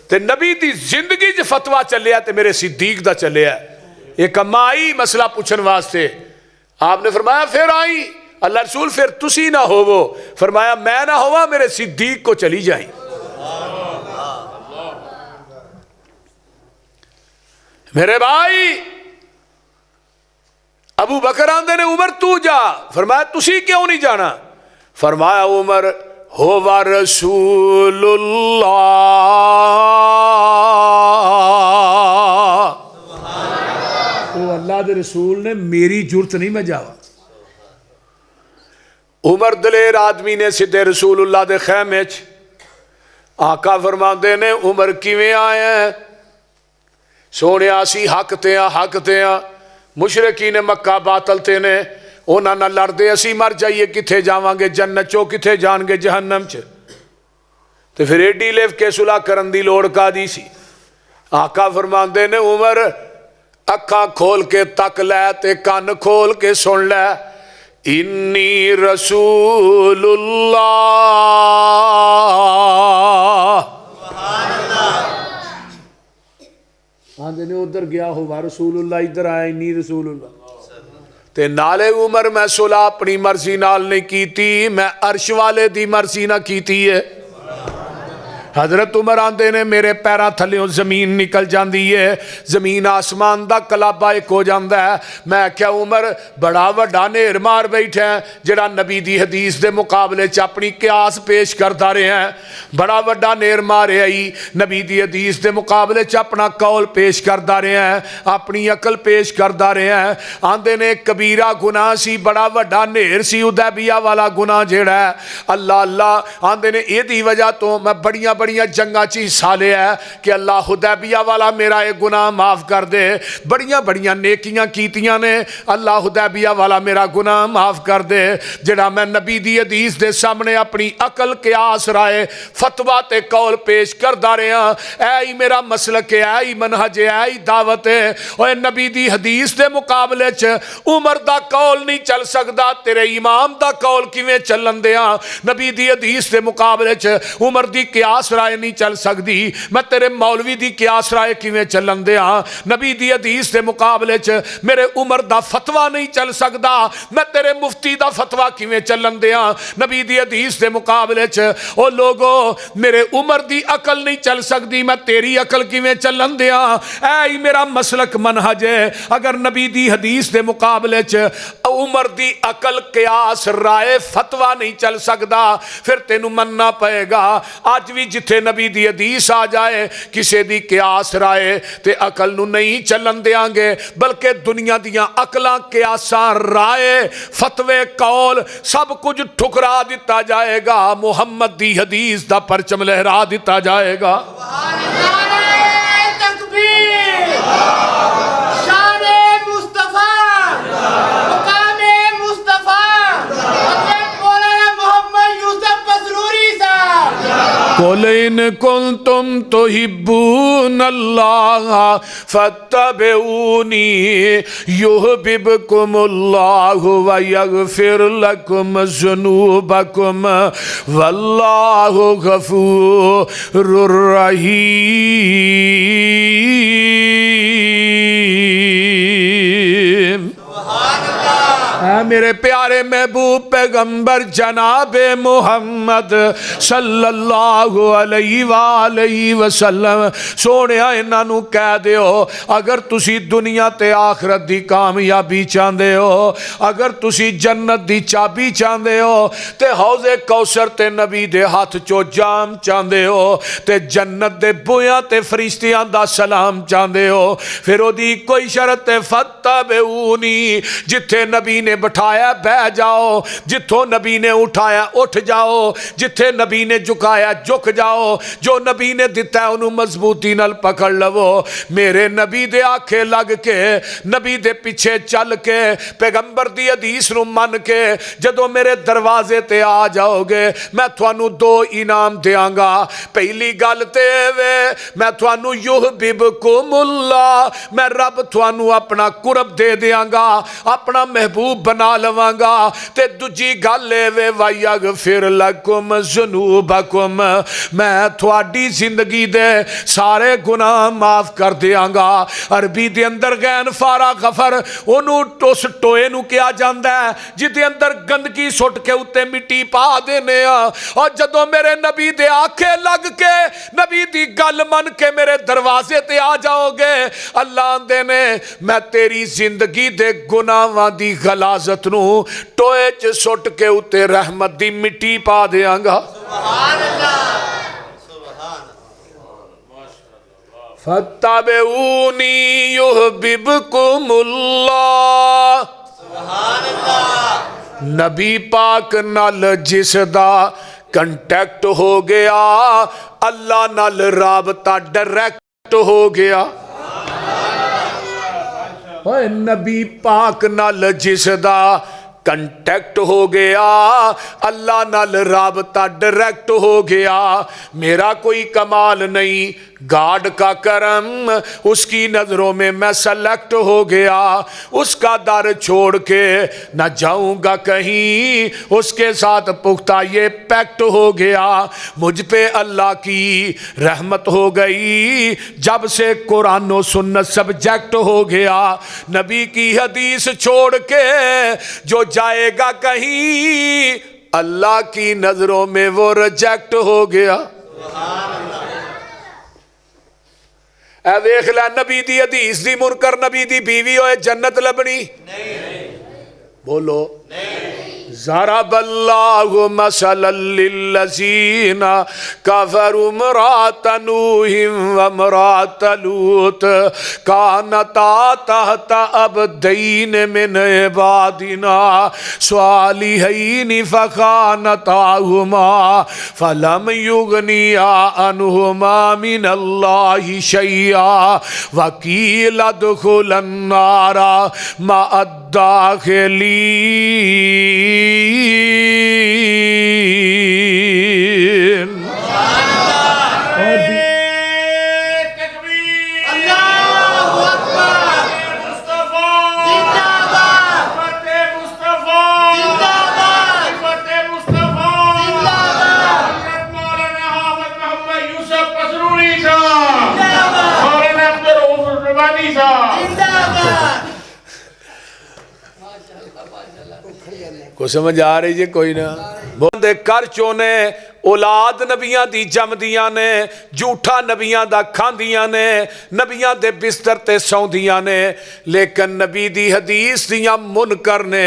تے نبی دی زندگی جو فتوہ چلیا تے میرے صدیق دا چلیا۔ ایک اماں آئی مسئلہ پوچھن واسطے، آپ نے فرمایا پھر آئی اللہ رسول پھر تسی نہ ہوو، فرمایا میں نہ ہوا میرے صدیق کو چلی جائیں۔ میرے بھائی ابو بکر آندے نے عمر تو جا، فرمایا تسی کیوں نہیں جانا؟ فرمایا عمر ہوا رسول اللہ، وہ اللہ دے رسول نے، میری جرت نہیں میں جاوا۔ عمر دلیر آدمی نے سدھے رسول اللہ دے خیمے چ، آقا فرماندے نے عمر کیویں آئے ہیں؟ سونے اسی حق تے ہاں، حق تے ہاں، مشرکین مکہ باطل تے نے، انہاں نہ لڑدے اسی مر جائیے کتھے جاواں گے جنت چو، کتھے جان گے جہنم چ، تے پھر ایڈی لیو کے صلح کرن دی لوڑ کا دی سی؟ آقا فرماندے نے عمر اکھاں کھول کے تک لے تے کان کھول کے سن لے، انی رسول اللہ، آندے نے ادھر گیا ہوا رسول اللہ، ادھر آیا انی رسول اللہ۔ تے نالے عمر میں صلح اپنی مرضی نال نہیں کیتی، میں عرش والے دی مرضی نہ کیتی ہے۔ حضرت عمر آندے نے میرے پیراں تھلیوں زمین نکل جاندی ہے، زمین آسمان دا کلابہ ایک ہو جاندہ ہے۔ میں کیا عمر بڑا وڈا نیر مار بیٹھے ہیں جڑا نبی دی حدیث دے مقابلے چ اپنی قیاس پیش کرتا رہے ہیں، بڑا وڈا نیر مارے آئی نبی دی حدیث دے مقابلے چ اپنا قول پیش کرتا رہے ہیں، اپنی عقل پیش کرتا رہے ہیں۔ آندے نے کبیرہ گناہ سی، بڑا وڈا نیر سی، حدیبیہ والا گناہ جیڑا ہے، اللہ اللہ آندے نے یہ دی وجہ تو میں بڑیاں جنگاں چی حصہ لے ہے کہ اللہ حدیبیہ والا میرا ایک گناہ معاف کر دے، بڑیاں نیکیاں کیتیاں نے، اللہ حدیبیہ والا میرا گناہ معاف کر دے، جڑا میں نبی دی حدیث دے سامنے اپنی عقل قیاس رائے فتویٰ تے قول پیش کردہ رہے ہیں۔ اے ہی میرا مسلک ہے، اے ہی منہج ہے، اے ہی دعوت ہے، اور نبی دی حدیث دے مقابلے چ عمر دا قول نہیں چل سکدا، تیرے امام دا قول کیویں چلن دیاں؟ نبی دی حدیث دے مقابلے چ عمر دی قیاس رائے نہیں چل سکتی، میں تیرے مولوی دی قیاس رائے کیویں چلن دیاں؟ نبی دی حدیث دے مقابلے چ میرے عمر دا فتویٰ نہیں چل سکتا، میں تیرے مفتی دا فتویٰ کیویں چلن دیاں؟ نبی دی حدیث دے مقابلے چ او لوگو میرے عمر دی عقل نہیں چل سکتی، میں تیری عقل کیویں چلن دیاں؟ اے ہی میرا مسلک منہج ہے، اگر نبی دی حدیث دے مقابلے چ عمر دی عقل قیاس رائے فتویٰ نہیں چل سکتا، پھر تینوں مننا پائے گا۔ آج بھی جتھے نبی دی حدیث آ جائے کسے دی قیاس رائے تے عقل نو نہیں چلن دیاں گے، بلکہ دنیا دیاں عقلاں قیاساں رائے فتوے قول سب کچھ ٹھکرا دیتا جائے گا، محمد دی حدیث دا پرچم لہرا دیتا جائے گا۔ تکبیر، شان مصطفیٰ، مقام مصطفیٰ، حضرت مولانا محمد یوسف مسروری صاحب۔ قُلْ إِن كُنتُمْ تُحِبُّونَ اللَّهَ فَاتَّبِعُونِي يُحْبِبْكُمُ اللَّهُ وَيَغْفِرْ لَكُمْ ذُنُوبَكُمْ وَاللَّهُ غَفُورٌ رَحِيمٌ۔ اے میرے پیارے محبوب پیغمبر جناب محمد صلی اللہ علیہ وآلہ وسلم، سونے انہاں نو کہہ دیو اگر تسی دنیا تے آخرت دی کامیابی چاندے ہو، اگر تسی جنت دی چابی چاندے ہو، تے حوض کوثر تے نبی دے ہاتھ چو جام چاندے ہو، تے جنت دے بویاں تے فرشتیاں دا سلام چاندے ہو، پھر او دی کوئی شرط فاتبعونی، جتھے نبی نے بٹھایا بہ جاؤ، جتھوں نبی نے اٹھایا اٹھ جاؤ، جتھے نبی نے جھکایا جھک جاؤ، جو نبی نے دیتا ہے انہوں مضبوطی نال پکڑ لو۔ میرے نبی دے آنکھیں لگ کے، نبی دے پیچھے چل کے، پیغمبر دی حدیث نو من کے جدوں میرے دروازے تے آ جاؤ گے، میں تھانوں دو انعام دیاں گا۔ پہلی گل تے وے میں تھانوں یحببکم اللہ، میں رب تھانوں اپنا قرب دے دیاں گا، اپنا محبوب بنا لواں گا، تے دجی گل وے وَيَغْفِرْ لَكُمْ ذُنُوبَكُمْ، میں تھوڑی زندگی دے سارے گناہ معاف کر دیاں گا۔ عربی دے اندر غین فارا غفر انہوں ٹوس ٹوئے نو کیا جاندہ ہے جدے اندر گندگی سٹ کے اتے مٹی پا دینے، اور جدو میرے نبی دے آنکھیں لگ کے نبی دی گل من کے میرے دروازے تے آ جاؤ گے، اللہ دینے میں تیری زندگی دے گناہ دی غلاظت نو ٹوئے چ سٹ کے اتے رحمت دی مٹی پا دیاں گا فَاتَّبِعُونِي يُحْبِبْكُمُ اللَّهُ نبی پاک نال جس دا کنٹیکٹ ہو گیا اللہ نال رابطہ ڈائریکٹ ہو گیا نبی پاک نال جس دا کنٹیکٹ ہو گیا اللہ نال رابطہ ڈائریکٹ ہو گیا میرا کوئی کمال نہیں گاڈ کا کرم اس کی نظروں میں میں سلیکٹ ہو گیا اس کا در چھوڑ کے نہ جاؤں گا کہیں اس کے ساتھ پختہ یہ پیکٹ ہو گیا مجھ پہ اللہ کی رحمت ہو گئی جب سے قرآن و سنت سبجیکٹ ہو گیا نبی کی حدیث چھوڑ کے جو جائے گا کہیں اللہ کی نظروں میں وہ ریجیکٹ ہو گیا اے ویکھ لے نبی دی حدیث دی منکر نبی دی بیوی ہوئے جنت لبنی بولو ضرب اللہ مثلا للذین کفروا امرأۃ نوح وامرأۃ لوط کانتا تحت عبدین من عبادنا صالحین فخانتاہما فلم یغنیا عنہما من اللہ شیئا وقیل ادخلا النار مع الداخلین کو سمجھ آ رہی جی کوئی نہ بندے کر چونے اولاد نبیاں دی جم دیاں نے جھوٹا نبیاں دا کھان دیاں نے نبیاں دے بستر تے سون دیاں نے لیکن نبی دی حدیث دیاں منکر نے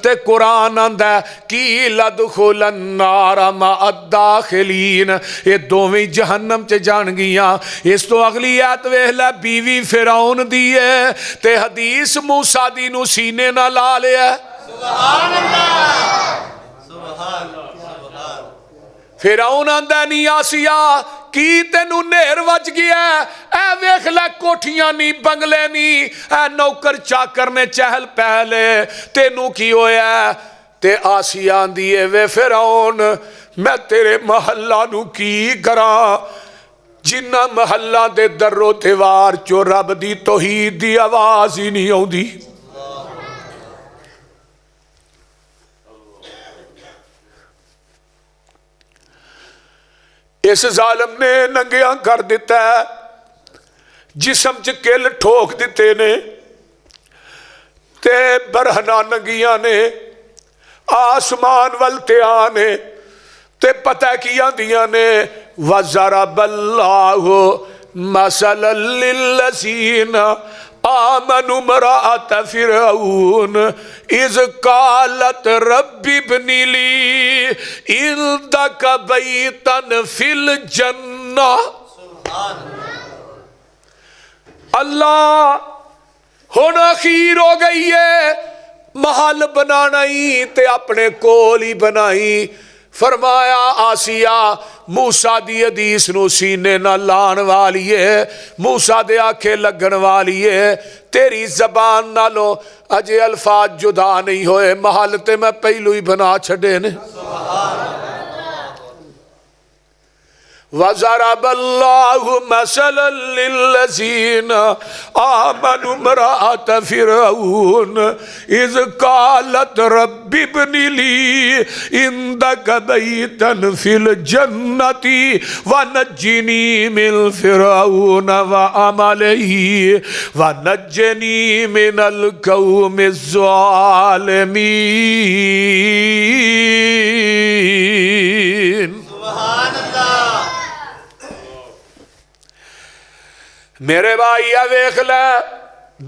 تے قرآن آندہ کی لدخل النار مع الداخلین یہ دوویں جہنم چے جان گیاں اس تو اگلی آیت ویلہ بیوی فرعون دیئے تے حدیث موسیٰ دی نو سینے نہ لا لیا سبحان اللہ سبحان اللہ فرعون آندہ نہیں آسیہ کی تینو نیر وج گیا اے ویکھ لے کوٹھیاں نہیں بنگلے نہیں اے نوکر چاکر نے چہل پہلے تینو کی ہویا تے آسیہ آندیے وے فرعون میں تیرے محلہ نو کی کراں جنہ محلہ دے در و دیوار چو رب دی توحید دی آواز ہی نہیں ہوں دی اس ظالم نے ننگیاں کر دیتا ہے جسم چکل ٹھوک دیتے نے تے برہنہ ننگیاں نے آسمان والتے آنے تے پتہ کیاں دیاں نے وَضَرَبَ اللَّهُ مَثَلًا لِلَّذِينَ آمنوا امرأة فرعون اذ قالت رب ابن لي عندك بيتا في الجنة اللہ ہن اخیر ہو گئی ہے محل بنانا ہی تے اپنے کول ہی بنائی فرمایا آسیہ موسیٰ دی حدیث نو سینے نہ لان والی ہے موسیٰ دے آنکھیں لگن والی ہے تیری زبان نہ لو اجے الفاظ جدا نہیں ہوئے محل تے میں پہلو ہی بنا چھڑے نے وَضَرَبَ اللَّهُ مَثَلًا لِلَّذِينَ آمَنوا امرأة فرعون اذ قالت رب ابن لي عندك بيتا في الجنة ونجني من فرعون وعمله ونجني من القوم الظالمين سبحان اللہ میرے بھائی ویکھ لے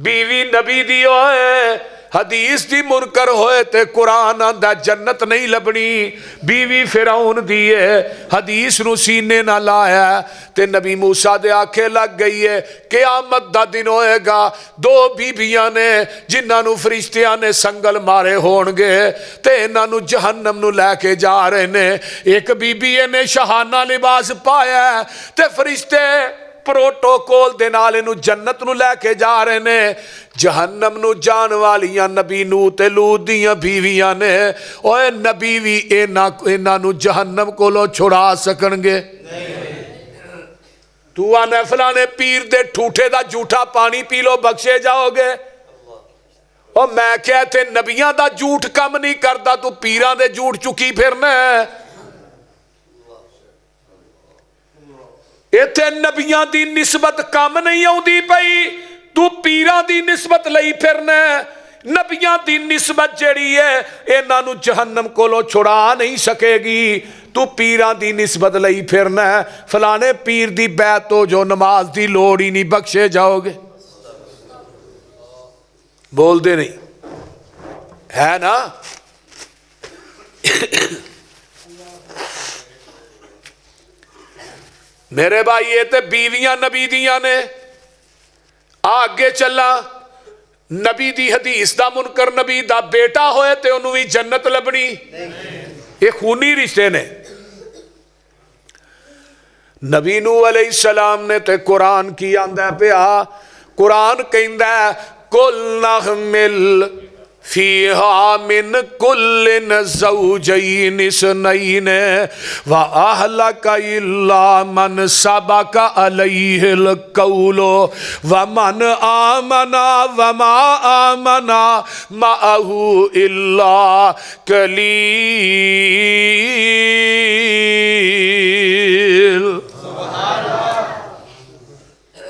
بیوی نبی دی ہوئے حدیث دی منکر ہوئے تے قرآن آندہ جنت نہیں لبنی، بیوی فرعون دیئے حدیث نو سینے نہ لایا تے نبی موسیٰ دے آنکھیں لگ گئی ہے قیامت دا دن ہوئے گا، دو بیویاں نے جنہاں نو فرشتیاں نے سنگل مارے ہونگے تے انہاں نو جہنم نو لے کے جا رہے نے، ایک بی بی نے شہانہ لباس پایا تے فرشتے پروٹوکول دے نال انہوں جنت نو لے کے جا رہے نے، جہنم نو جان والیاں نبی نو تے لوط دیاں بیویاں نے، اوے نبی وی انہاں نو جہنم کو لو چھڑا سکنگے؟ تو آنے فلانے پیر دے ٹھوٹے دا جھوٹا پانی پی لو بخشے جاؤ گے؟ اور میں کہتے نبیاں دا جھوٹ کم نہیں کرتا، تو پیران دے جھوٹ چکی پھرنے ہیں۔ ایتھے نبیاں دی نسبت کم نہیں ہوں دی پئی، تو پیران دی نسبت لئی پھرنے، نبیاں دی نسبت جڑی ہے انہاں نو جہنم کو لو چھڑا نہیں سکے گی، تو پیران دی نسبت لئی پھرنے، فلانے پیر دی بیعت تو جو نماز دی لوڑی نہیں بخشے جاؤ گے؟ بول دے نہیں ہے نا؟ میرے بھائی یہ تے بیویاں نبی دیاں نے، آگے چلا نبی دی حدیث دا منکر نبی دا بیٹا ہوئے تے انہوں بھی جنت لبنی، یہ خونی رشتے نے۔ نبی نوح علیہ السلام نے تے قرآن کی آندہ پہ قرآن کہندہ ہے کل نحمل فیہا من کل زوجین اثنین وَأَهْلَكَ إِلَّا مَنْ سَبَقَ عَلَيْهِ الْقَوْلُ وَمَنْ آمَنَ وَمَا آمَنَ مَعَهُ إِلَّا قَلِيلٌ۔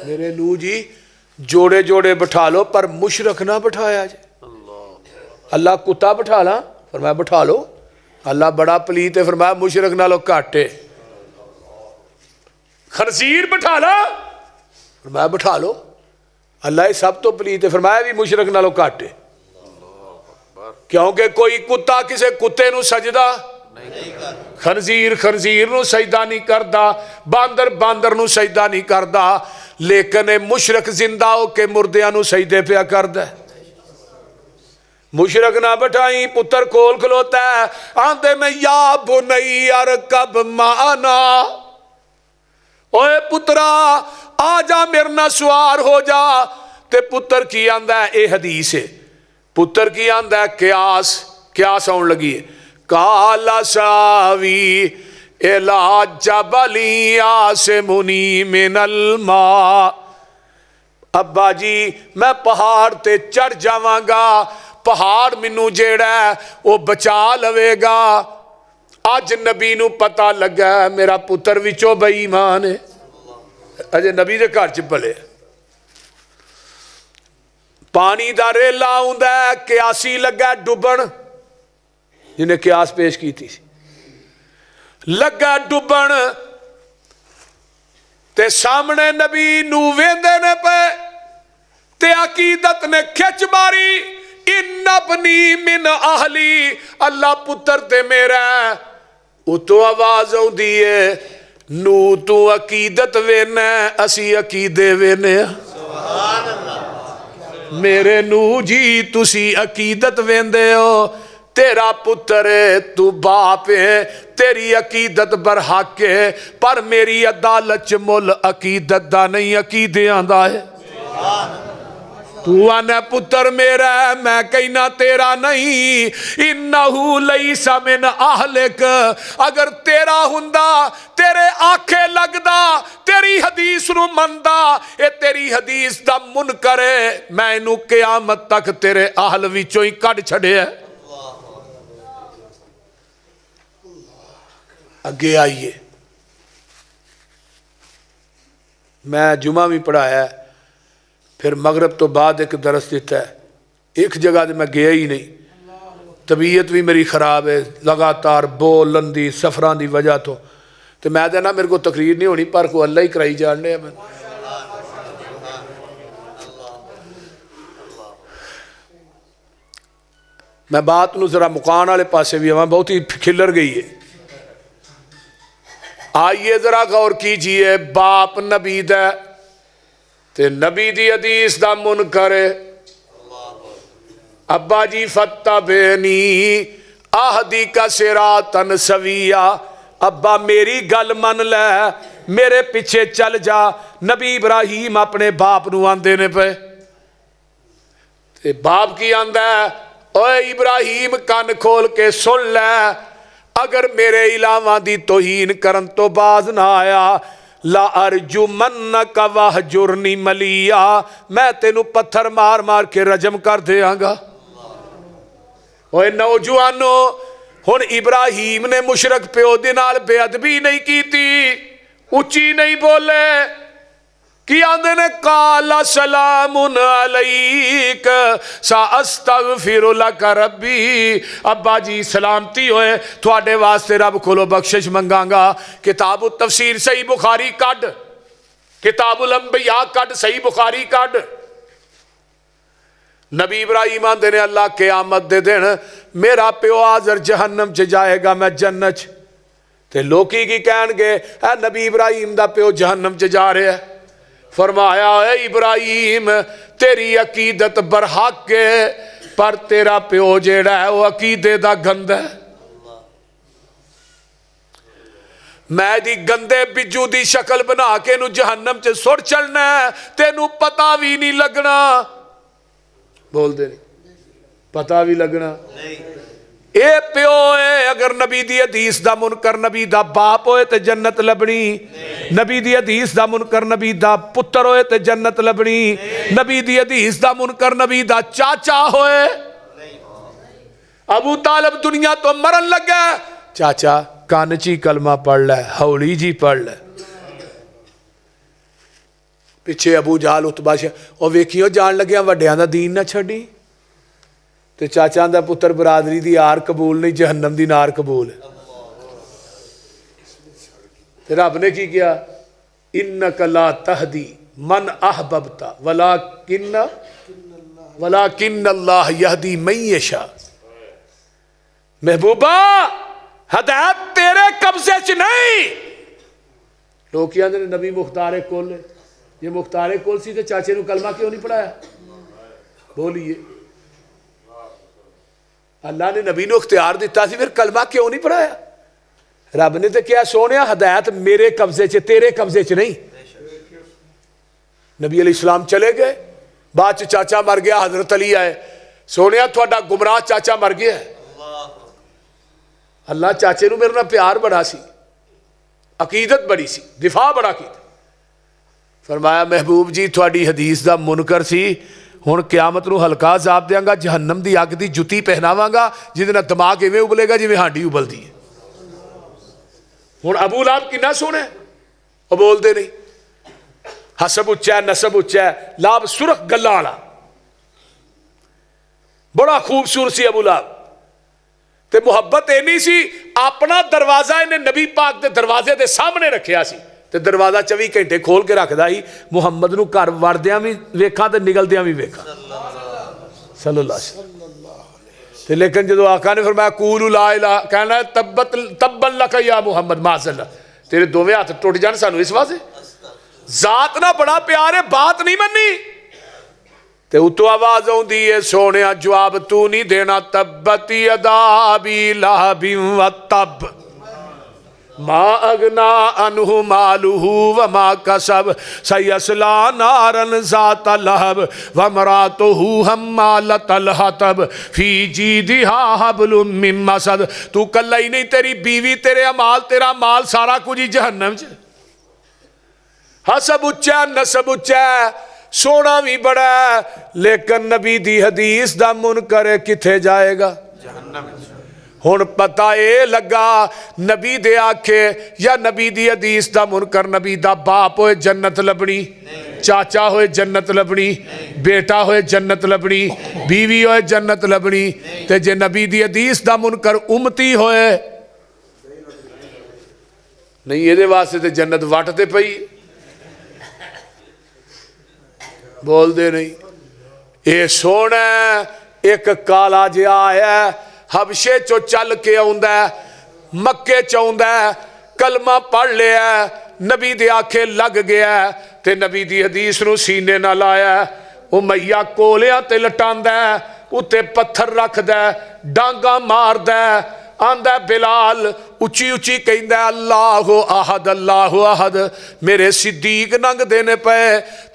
میرے نو جی جوڑے جوڑے بٹھا لو پر مشرک نہ بٹھایا جائے۔ اللہ کتا بٹھا لا، فرمایا بٹھا لو، اللہ بڑا پلیت ہے، فرمایا مشرک نہ لو کاٹے۔ خنزیر بٹھا لا، فرمایا بٹھا لو، اللہ سب تو پلیت ہے، فرمایا بھی مشرک نہ لو کاٹے۔ کیونکہ کوئی کتا کسے کتے نو سجدہ خنزیر خنزیر نو سجدہ نہیں کردہ، باندر باندر نو سجدہ نہیں کردہ، لیکن مشرک زندہ ہو کے مردیاں نو سجدے پہ کردہ۔ مشرک نہ بٹھائیں، پتر کھول کھلوتا ہے، آندے میں یا بنی ارکب معنا، اوے پترا آجا میرنا سوار ہو جا، تے پتر کی آندہ ہے اے حدیث ہے، پتر کی آندہ ہے قیاس آن لگی ہے، کالا ساوی الہ جبلی آسمونی من الماء، ابا جی میں پہاڑ تے چڑھ جاواں گا، پہاڑ منو جیڑا ہے وہ بچا لوے گا۔ آج نبی نو پتہ لگا ہے میرا پتر وچو بے ایمان ہے، اجے نبی دے گھر چ پلے، پانی دا ریلا ہوندا ہے، قیاسی لگا ڈبن، جنہیں قیاس پیش کی تھی، لگا ڈبن تے سامنے نبی نو ویندے نے پہ تے عقیدت نے کھچ ماری، ان ابنی من اہلی، اللہ پتر تے میرا ہے، او تو آواز ہوں دیئے نو تو عقیدت وینے اسی عقیدے وینے، سبحان اللہ، میرے نو جی تسی عقیدت ویندے ہو، تیرا پتر ہے تو باپ ہے، تیری عقیدت برحق ہے، پر میری عدالت چ مل عقیدت دا نہیں عقیدے آندہ ہے۔ تو آنے پتر میرا ہے میں کہنا تیرا نہیں، انہو لیس من اہلک، اگر تیرا ہندہ تیرے آنکھیں لگدا تیری حدیث نو مندہ، اے تیری حدیث دا منکر ہے، میں انہوں قیامت تک تیرے اہل وچوں ہی کٹ چھڑے ہے۔ اگے آئیے، میں جمعہ بھی پڑھایا ہے، پھر مغرب تو بعد ایک درس دیتا ہے، ایک جگہ دے میں گیا ہی نہیں، طبیعت بھی میری خراب ہے، لگاتار بول لندی سفران دی وجہ تو میں دینا میرے کو تقریر نہیں ہونی، پر کو اللہ ہی کرائی جاننے ہیں۔ میں میں بات نو ذرا مکان والے پاسے بھی آواں، بہت ہی کھلر گئی ہے۔ آئیے ذرا غور کیجئے، باپ نبی دا تے نبی دی حدیث دا منکر، ابا جی فتبعنی اہدیک صراطا سویا، ابا میری گل من لے، میرے پیچھے چل جا۔ نبی ابراہیم اپنے باپ نو آندے نے پہ، تے باپ کی آندا ہے، اوے ابراہیم کان کھول کے سن لے، اگر میرے علاوہ دی توہین کرن تو باز نہ آیا، لا ارجمنک وہجرنی ملیا، میں تینوں پتھر مار مار کے رجم کر دیاں گا۔ اوے نوجوانو، ہن ابراہیم نے مشرک پیو دے نال بے ادبی نہیں کیتی، اچھی نہیں بولے، کی آندے نے قال سلام علیک ساستغفر لک ربی، ابا جی سلامتی ہوئے، تھوڑے واسطے رب کھولو بخشش منگاں گا۔ کتاب التفسیر صحیح بخاری کڈ، کتاب الانبیاء کڈ، صحیح بخاری کڈ۔ نبی ابراہیم آندے نے اللہ قیامت دے دن میرا پیو آزر جہنم چ جائے گا، میں جنت چ، تے لوکی کی کہن گے اے نبی ابراہیم دا پیو جہنم چ جا رہے ہیں۔ فرمایا اے ابراہیم تیری عقیدت برحق ہے، پر تیرا پیو جیڑا ہے وہ عقیدے دا گند ہے، میں دی گندے بجو دی شکل بنا کے نو جہنم چ سڑ چلنا ہے، تینو پتہ بھی نہیں لگنا، بول دے نہیں پتہ بھی لگنا اے پیو ہے۔ اگر نبی دی حدیث دا منکر نبی دا باپ ہوئے تے جنت لبنی، نبی دی حدیث دا منکر نبی دا پتر ہوئے تے جنت لبنی، نبی دی حدیث دا منکر نبی دا چاچا ہوئے۔ ابو طالب دنیا تو مرن لگا، چاچا کانچی کلمہ پڑھ لے، ہولی جی پڑھ لے، پیچھے ابو جہل اتبا اور ویکھیو جان لگیا وڈیاں دا دین نہ چھڑی، تے چاچا دا پتر برادری دی آر قبول نہیں، جہنم دی نار قبول ہے۔ تے رب نے کی کیا، انک لا تہدی من احببتا ولکن اللہ یہدی من یشاء، محبوبہ ہدایت تیرے قبضے چ نہیں۔ لوگ کیا نے نبی مختار کل، یہ مختار کل سی تے چاچے نو کلمہ کیوں نہیں پڑھایا؟ بولیے، اللہ نے نبی نو اختیار دیتا سی، پھر کلمہ کیوں نہیں پڑھایا؟ رب نے تو کیا سونیا ہدایت میرے قبضے چ، تیرے قبضے چ نہیں۔ نبی علیہ السلام چلے گئے، بعد چاچا مر گیا، حضرت علی آئے، سونیا تھوڑا گمراہ چاچا مر گیا ہے۔ اللہ چاچے نو میرے نال پیار بڑا سی، عقیدت بڑی سی، دفاع بڑا کی، فرمایا محبوب جی تھوڑی حدیث دا منکر سی، ہن قیامت نو ہلکا عذاب دیاں گا، جہنم دی اگ دی جتی پہناواں گا، جہدے نال دماغ ایویں ابلے گا جویں ہانڈی ابلدی ہے۔ ہن ابو لہب کنا سونا ہے، وہ بول دے نہیں، حسب اچا ہے، نسب اچا ہے، لہب سرخ گلاں والا، بڑا خوبصورت سی ابو لہب، تے محبت اینی سی اپنا دروازہ انہیں نبی پاک دے دروازے دے سامنے رکھیا سی، تے دروازہ 24 گھنٹے کھول کے رکھدا ہی، محمد نو گھر وڑدیاں بھی ویکھاں تے نکلدیاں بھی ویکھاں صلی اللہ علیہ وسلم۔ تے لیکن جدو آقا نے فرمایا قولوا لا الہ، کہنا ہے تبا لک یا محمد معاذ اللہ، تیرے دوویں ہاتھ ٹوٹ جان سانو اس واسطے، ذات نہ بڑا پیار ہے، بات نہیں مننی، تے اتو آواز ہوندی ہے سونیا جواب تو نہیں دینا، تبت یدا ابی لہب وتب ما اغنا عنہ مالہ وما کسب سیصلی نارا ذات لہب وامرأتہ حمالۃ الحطب فی جیدہا حبل من مسد، تو کلہ ہی نہیں، تیری بیوی، تیرے امال، تیرا مال، سارا کچھ ہی جہنم چ۔ حسب اچا، نسب اچا، سونا بھی بڑا ہے، لیکن نبی دی حدیث دا منکر کتھے جائے گا؟ جہنم۔ ہن پتہ اے لگا نبی دے آکھے یا نبی دی حدیث دا منکر نبی دا باپ ہوئے جنت لبنی، چاچا ہوئے جنت لبنی، بیٹا ہوئے جنت لبنی، بیوی ہوئے جنت لبنی، تے جے نبی دی حدیث دا منکر امتی ہوئے نہیں، یہ دے واسطے تے جنت وٹتے پئی، بول دے نہیں۔ اے سونا ایک کالا جہا آیا ہے حبشے چو چل کے آوندا ہے مکے چاہوندا ہے کلمہ پڑھ لیا ہے نبی دے آنکھیں لگ گیا ہے تے نبی دی حدیث نو سینے نہ لایا ہے امیہ کولیاں تے لٹاندا ہے اتے پتھر رکھ دے ڈانگا مار دے آندہ بلال اچھی اچھی کہندہ اللہ احد میرے صدیق ننگ دینے پہ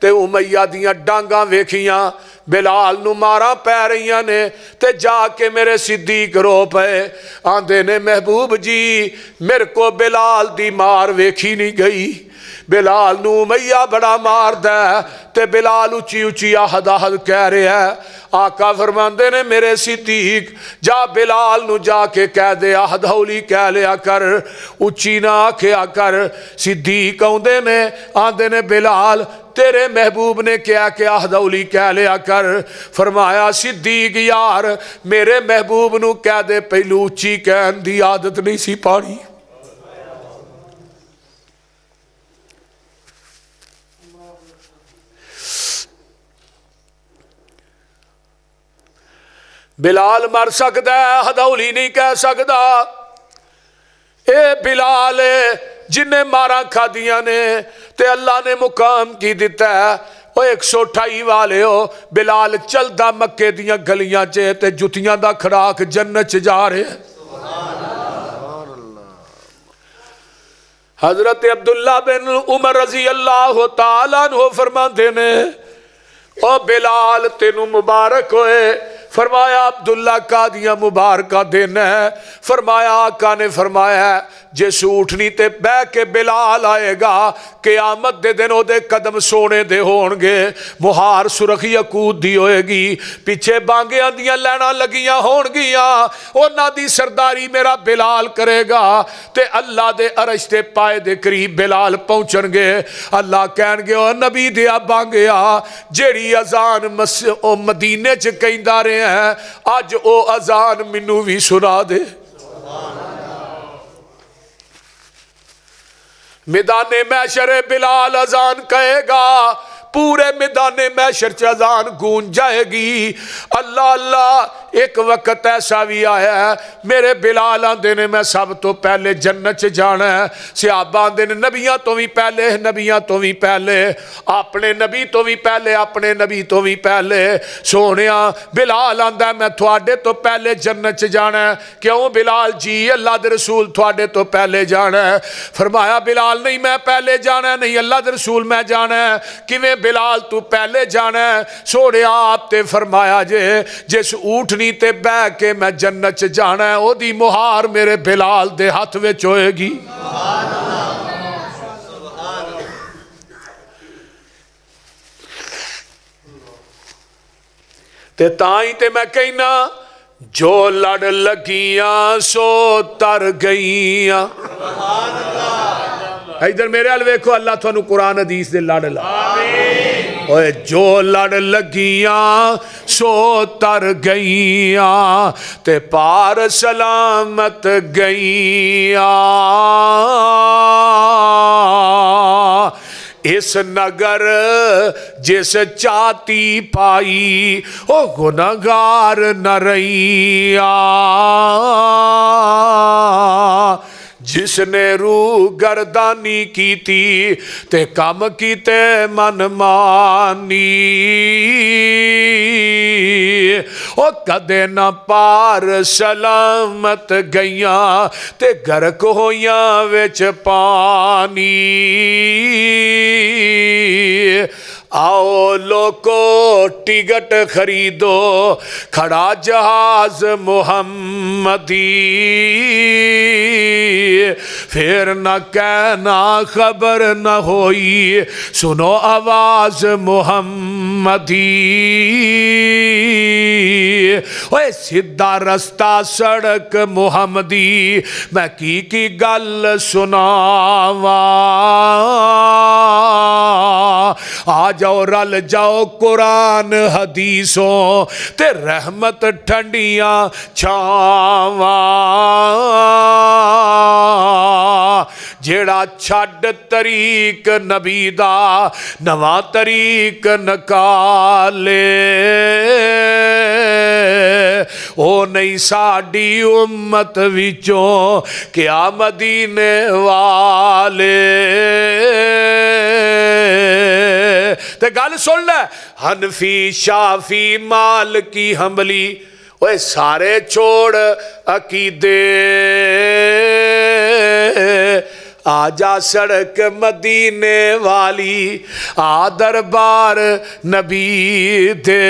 تے امیہ دیاں ڈانگاں ویکھیاں بلال نو مارا پہ رہیاں نے تے جا کے میرے صدیق رو پہ آندے نے محبوب جی میرے کو بلال دی مار ویکھی نہیں گئی بلال نو امیہ بڑا مار دے تے بلال اچھی اچھی احد کہہ رہے ہیں آقا فرماندے نے میرے صدیق جا بلال نو جا کے کہہ دے احد ہولی کہہ لیا کر اچھی نہ آکھیا کر صدیق آندے نے بلال تیرے محبوب نے کیا کہ احد ہولی کہہ لیا کر فرمایا صدیق یار میرے محبوب نو کہہ دے پہلو اچھی کہن دی عادت نہیں سی پانی بلال مر سکتا ہے ہدولی نہیں کہہ سکتا اے بلال جنہیں مارا کھا دیا نے تے اللہ نے مقام کی دیتا ہے وہ 128 والے ہو بلال چل دا مکے دیاں گلیاں چے تے جتیاں دا کھڑاک جنت چ جا رہے حضرت عبداللہ بن عمر رضی اللہ تعالیٰ عنہ فرماندے نے او بلال تینو مبارک ہوئے فرمایا عبداللہ کا دیا مبارکہ دن ہے فرمایا آقا نے فرمایا جس اٹھنی تے بے کے بلال آئے گا قیامت دے دن او دے قدم سونے دے ہونگے مہار سرخی یقود دی ہوئے گی پیچھے بانگے اندیاں لینا لگیاں ہونگیاں او نا دی سرداری میرا بلال کرے گا تے اللہ دے عرش تے پائے دے قریب بلال پہنچن گے اللہ کہن گے او نبی دیا بانگیا جیڑی اذان مدینے چ کہندا رہے ہیں آج او اذان منو بھی سنا دے میدان محشر بلال اذان کہے گا پورے میدان محشر چ اذان گونج جائے گی اللہ اللہ ایک وقت ایسا بھی آیا ہے میرے بلال آندے نے میں سب تو پہلے جنت چ جانا ہے صحابہ آندے نے نبیاں تو بھی پہلے نبیاں تو بھی پہلے اپنے نبی تو بھی پہلے اپنے نبی تو بھی پہلے سونیا بلال آندا میں تھوڑے تو پہلے جنت چ جانا ہے کیوں بلال جی اللہ دے رسول تھوڑے تو پہلے جانا ہے فرمایا بلال نہیں میں پہلے جانا ہے نہیں اللہ دے رسول میں جانا ہے کیویں بلال تو پہلے جانا ہے سوڑے آپ تے فرمایا جس اٹھنی تے بہ کے میں جنت جانا ہے او دی مہار میرے بلال دے ہاتھ وچ ہوئے گی تے تائیں تے میں کہنا جو لڑ لگیاں سو تر گئیاں ادھر میرے حال ویکھو اللہ تھانو قرآن حدیث دے لڑ لا اوے جو لڑ لگیاں سو تر گئیاں تے پار سلامت گئیاں اس نگر جس چاتی پائی او گناہگار نہ رہیا جس نے روح گردانی کی تھی تے کم کی تے من مانی او کدے نہ پار سلامت گئیاں تے گرک ہویاں وچ پانی آؤ لوگو ٹکٹ خریدو کھڑا جہاز محمدی پھر نہ کہنا خبر نہ ہوئی سنو آواز محمدی اوے سیدھا رستہ سڑک محمدی میں کی گل سناواں آ جاؤ رل جاؤ قرآن حدیثوں تے رحمت ٹھنڈیاں چھاواں جیڑا فرمایا چھڈ طریق نبی دا نواں طریق نکالے او نہیں ساڈی امت وچوں کیا مدینے والے تے گل سن لے حنفی شافی مالکی حنبلی اوے سارے چھوڑ عقیدے آجا سڑک مدینے والی آ دربار نبی دے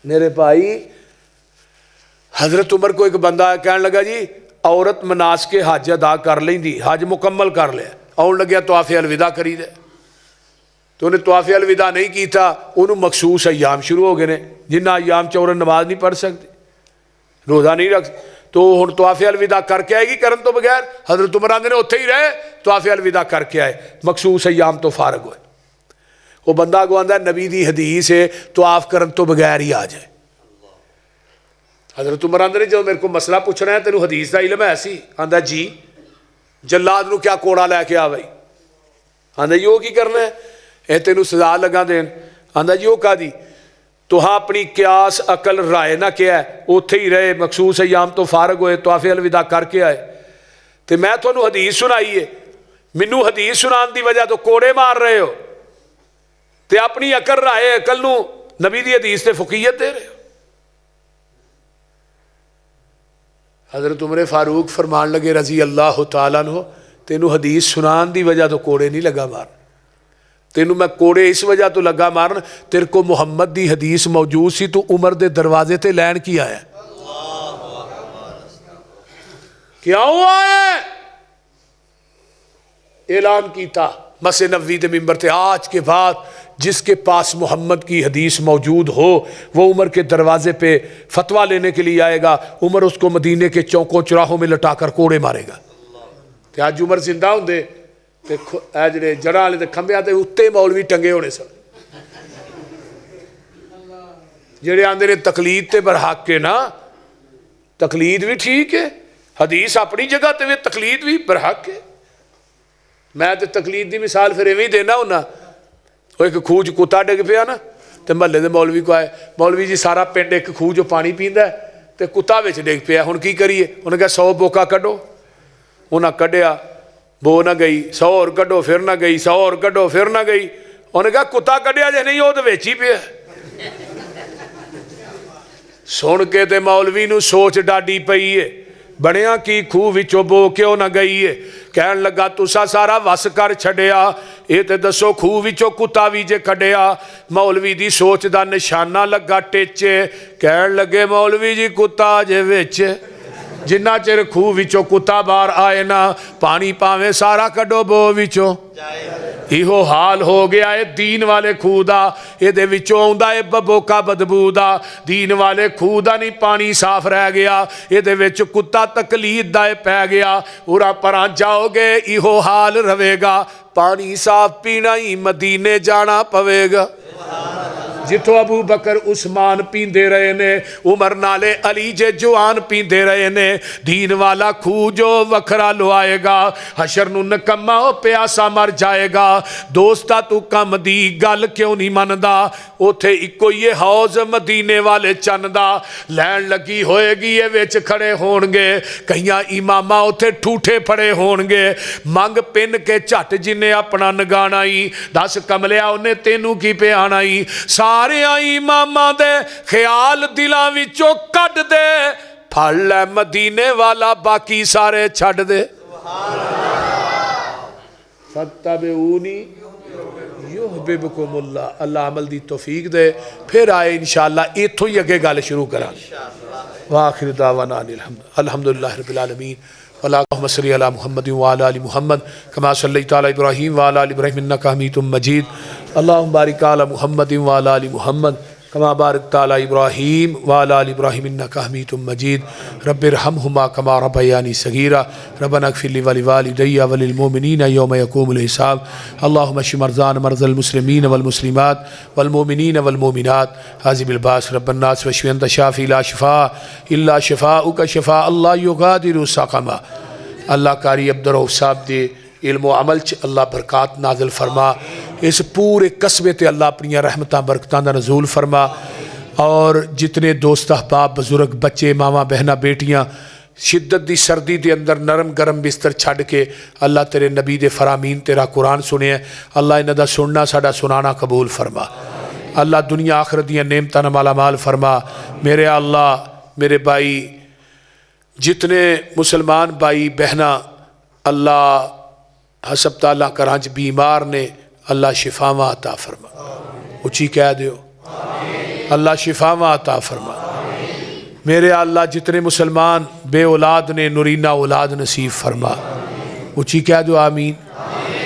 میرے بھائی حضرت عمر کو ایک بندہ کہنے لگا جی عورت مناس کے حج ادا کر لیں دی حج مکمل کر لیا آن لگیا طواف الوداع کری دے تو انہیں طواف الوداع نہیں کی تھا انہوں مخصوص ایام شروع ہو گئے نے جنہ ایام چورن نماز نہیں پڑھ سکتے روزہ نہیں رکھ تو ہن طواف الوداع کر کے آئے گی کرن تو بغیر حضرت عمر آندے نے اتھے ہی رہے طواف الوداع کر کے آئے مخصوص ایام تو فارغ ہوئے وہ بندہ کو آندہ نبی دی حدیث ہے طواف کرن تو بغیر ہی آ جائے حضرت عمر آندے نے جو میرے کو مسئلہ پوچھنا ہے تینوں حدیث دا علم ہے ایسی آندہ جی جلاد نو کیا کوڑا لے کے آوائی آندہ یہ کی کرنا ہے اے تینوں سزا لگا دین آندہ جی وہ کہا دی تو ہاں اپنی قیاس عقل رائے نہ کیا ہے اتھے ہی رہے مخصوص ایام تو فارغ ہوئے طواف الوداع کر کے آئے تو میں تو انہوں حدیث سنائی ہے منو حدیث سنان دی وجہ تو کوڑے مار رہے ہو تے اپنی عقل رائے عقل نو نبی دی حدیث تے فقیت دے رہے ہو حضرت عمر فاروق فرمان لگے رضی اللہ تعالیٰ عنہ تینوں حدیث سنان دی وجہ تو کوڑے نہیں لگا مارن تینوں میں کوڑے اس وجہ تو لگا مارن تیرے کو محمد دی حدیث موجود سی تو عمر دے دروازے تے لین کیا ہے کیا ہوا ہے اعلان کیتا مسجد نبوی دے منبر تے آج کے بعد جس کے پاس محمد کی حدیث موجود ہو وہ عمر کے دروازے پہ فتویٰ لینے کے لیے آئے گا عمر اس کو مدینے کے چوکوں چراہوں میں لٹا کر کوڑے مارے گا تے آج عمر زندہ ہوں دے تے جڑے جڑا والے تے کھمبے آتے اتے مولوی ٹنگے ہونے سن جڑے آندے نے تقلید تے برحق کے نا تقلید بھی ٹھیک ہے حدیث اپنی جگہ تے وہ تقلید بھی برحق ہے میں تے تقلید دی مثال پھر ایویں دینا ہونا وہ ایک خوج کتا ڈگ پیا نا تے محلے دے مولوی کو آئے مولوی جی سارا پنڈ ایک خوہ جو پانی پیندا ہے تے کتا وچ ڈگ پیا ہن کی کریے انہوں نے کہا 100 بوکا کڈو انہاں کڈیا بو نہ گئی 100 اور کڈو پھر نہ گئی 100 اور کڈو پھر نہ گئی انہوں نے کہا کتا کڈیا جے نہیں وہ تے وچ ہی پیا سن کے تے مولوی نو سوچ ڈاڈی پئی ہے بڑیاں کی خوہ وچوں بو کیوں نہ گئی ہے کہن لگا تسا سارا وس کر چھڑیا یہ تے دسو خوہ وچوں کتا بھی جے کھڑیا مولوی دی سوچ دا نشانہ لگا ٹیچے کہن لگے مولوی جی کتا جے وچ جنہ چر خوہ وچوں کتا بار آئے نا پانی پاویں سارا کڈو بو وچوں ایہو حال ہو گیا ہے دین والے خوہ دا یہ دے وچوں آندا ہے ببوکا بدبو دا دین والے خوہ دا نہیں پانی صاف رہ گیا یہ دے وچ کتا تقلید دا پہ گیا اورا پراں جاؤ گے ایہو حال رہے گا پانی صاف پینا ہی مدینے جانا پوے گا جتو ابو بکر عثمان پیندے رہے نے عمر نالے علی جے جوان پیندے رہے نے دین والا خوہ جو وکھرا لو آئے گا حشر نو نکمہ پیاسا مر جائے گا دوستا تو کم دی گل کیوں نہیں مندہ اوتھے اکو یہ حوض مدینے والے چندہ لین لگی ہوئے گی یہ ویچ کھڑے ہونگے کہیاں امامہ اوتھے ٹھوٹے پڑے ہونگے منگ پن کے چٹ جنہیں اپنا نگانائی دس کملیا انہیں تینوں کی پہ آنائی سارے امامہ دے خیال دلاں وچوں کٹ دے پھڑ لے مدینے والا باقی سارے چھڑ دے فَاتَّبِعُونِي یحببکم اللہ اللہ عمل دی توفیق دے پھر آئے انشاءاللہ ایتھو ہی اگے گالے شروع کرا وآخر دعوانا الحمدللہ رب العالمین اللہم صلی علی محمد وعلی آل محمد کما صلیت علی ابراہیم وعلی آل ابراہیم انکا حمید مجید اللہم بارک علی محمد وعلی آل محمد کما بارکت علی ابراہیم وعلی آل ابراہیم انک حمید مجید رب ارحمہما کما ربیانی صغیرا ربنا اغفر لی ولوالدی وللمؤمنین یوم یقوم الحساب اللہم اشف مرضانا مرضى المسلمین والمسلمات والمؤمنین والمؤمنات حاذب الباس رب الناس واشف انت شافی لا شفاء الا شفاؤک شفاء اللہ یغادر سقما۔ اللہ قاری عبدالرؤف صاحب دے علم و عمل چ اللہ برکات نازل فرما، اس پورے قصبے تے اللہ اپنی رحمتاں برکتاں دا نزول فرما، اور جتنے دوست احباب بزرگ بچے ماما بہنا بیٹیاں شدت دی سردی دے اندر نرم گرم بستر چھڈ کے اللہ تیرے نبی دے فرامین تیرا قرآن سنے ہیں، اللہ انہاں دا سننا ساڈا سنانا قبول فرما، اللہ دنیا آخرت دیاں نعمتاں مالا مال فرما۔ میرے اللہ میرے بھائی جتنے مسلمان بھائی بہنا اللہ ہسپتالاں کراں چ بیمار نے، اللہ شفاواں عطا فرما، اچھی کہہ دیو اللہ شفاواں عطا فرما۔ میرے اللہ جتنے مسلمان بے اولاد نے نورینہ اولاد نصیب فرما، اچھی کہہ دو آمین۔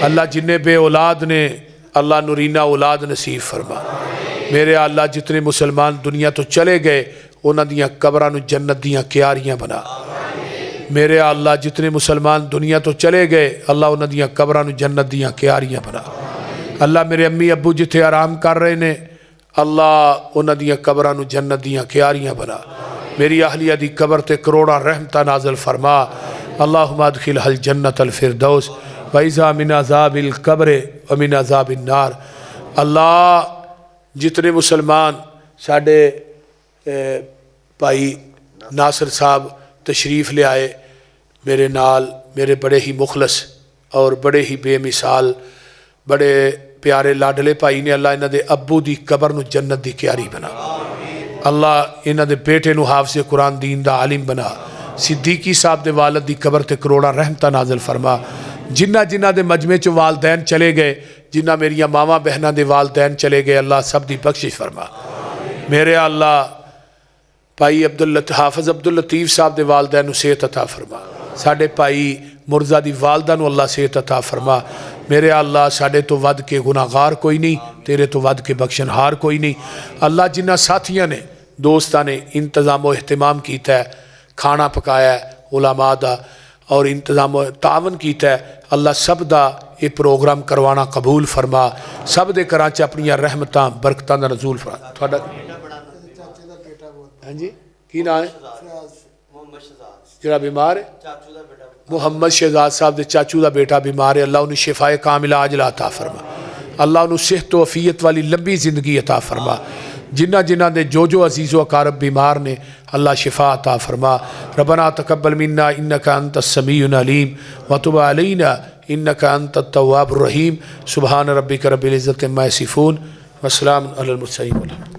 اللہ جنہیں بے اولاد نے اللہ نورینہ اولاد نصیب فرما۔ میرے اللہ جتنے مسلمان دنیا تو چلے گئے انہاں دیاں قبراں نو جنت دیاں کیاریاں بنا۔ میرے اللہ جتنے مسلمان دنیا تو چلے گئے اللہ انہاں دیاں قبراں نو جنت دیاں کیاریاں بنا۔ اللہ میرے امی ابو جتھے آرام کر رہے نے اللہ انہاں دیاں قبراں نو جنت دیاں کیاریاں بنا۔ میری اہلیہ دی قبر تے کروڑا رحمتہ نازل فرما۔ اللہم ادخلھا الجنت الفردوس وعزا من عذاب القبر ومن عذاب النار۔ اللہ جتنے مسلمان ساڈے بھائی ناصر صاحب تشریف لے آئے میرے نال، میرے بڑے ہی مخلص اور بڑے ہی بے مثال بڑے پیارے لاڈلے بھائی نے، اللہ انہاں دے ابو دی قبر نو جنت دی کیاری بنا۔ اللہ انہاں دے بیٹے نو حافظ قرآن دین دا عالم بنا۔ صدیقی صاحب دے والد دی قبر تے کروڑا رحمتہ نازل فرما۔ جنہ دے مجمع چ والدین چلے گئے، جنہ میریاں ماما بہناں دے والدین چلے گئے، اللہ سب دی بخشش فرما۔ میرے اللہ بھائی حافظ عبداللطیف صاحب دے والدین نو صحت عطا فرما۔ ساڈے بھائی مرزا دی والدہ نو اللہ صحت عطا فرما۔ میرے اللہ ساڈے تو ود کے گناہگار کوئی نہیں، تیرے تو ود کے بخشن ہار کوئی نہیں۔ اللہ جنہ ساتھیاں نے دوستاں نے انتظام و اہتمام کیتا ہے، کھانا پکایا ہے علماء دا اور انتظام و تعاون کیتا ہے، اللہ سب دا یہ پروگرام کروانا قبول فرما۔ سب دے کراں چ اپنی رحمتاں برکتاں دا نزول فرما۔ تھوڑا ہاں جی کی نام ہے جڑا بیمار ہے؟ محمد شہزاد صاحب دے چاچو دا بیٹا بیمار ہے، اللہ انہیں شفاء کاملہ عاجلہ عطا فرما۔ اللہ انہیں صحت و عافیت والی لمبی زندگی عطا فرما۔ جنہ دے جو عزیز و اقارب بیمار نے اللہ شفاء عطا فرما۔ ربنا تقبل منا انک انت السمیع العلیم وتب علینا انک انت التواب الرحیم۔ سبحان ربک رب العزت عما یصفون وسلام علی المرسلین۔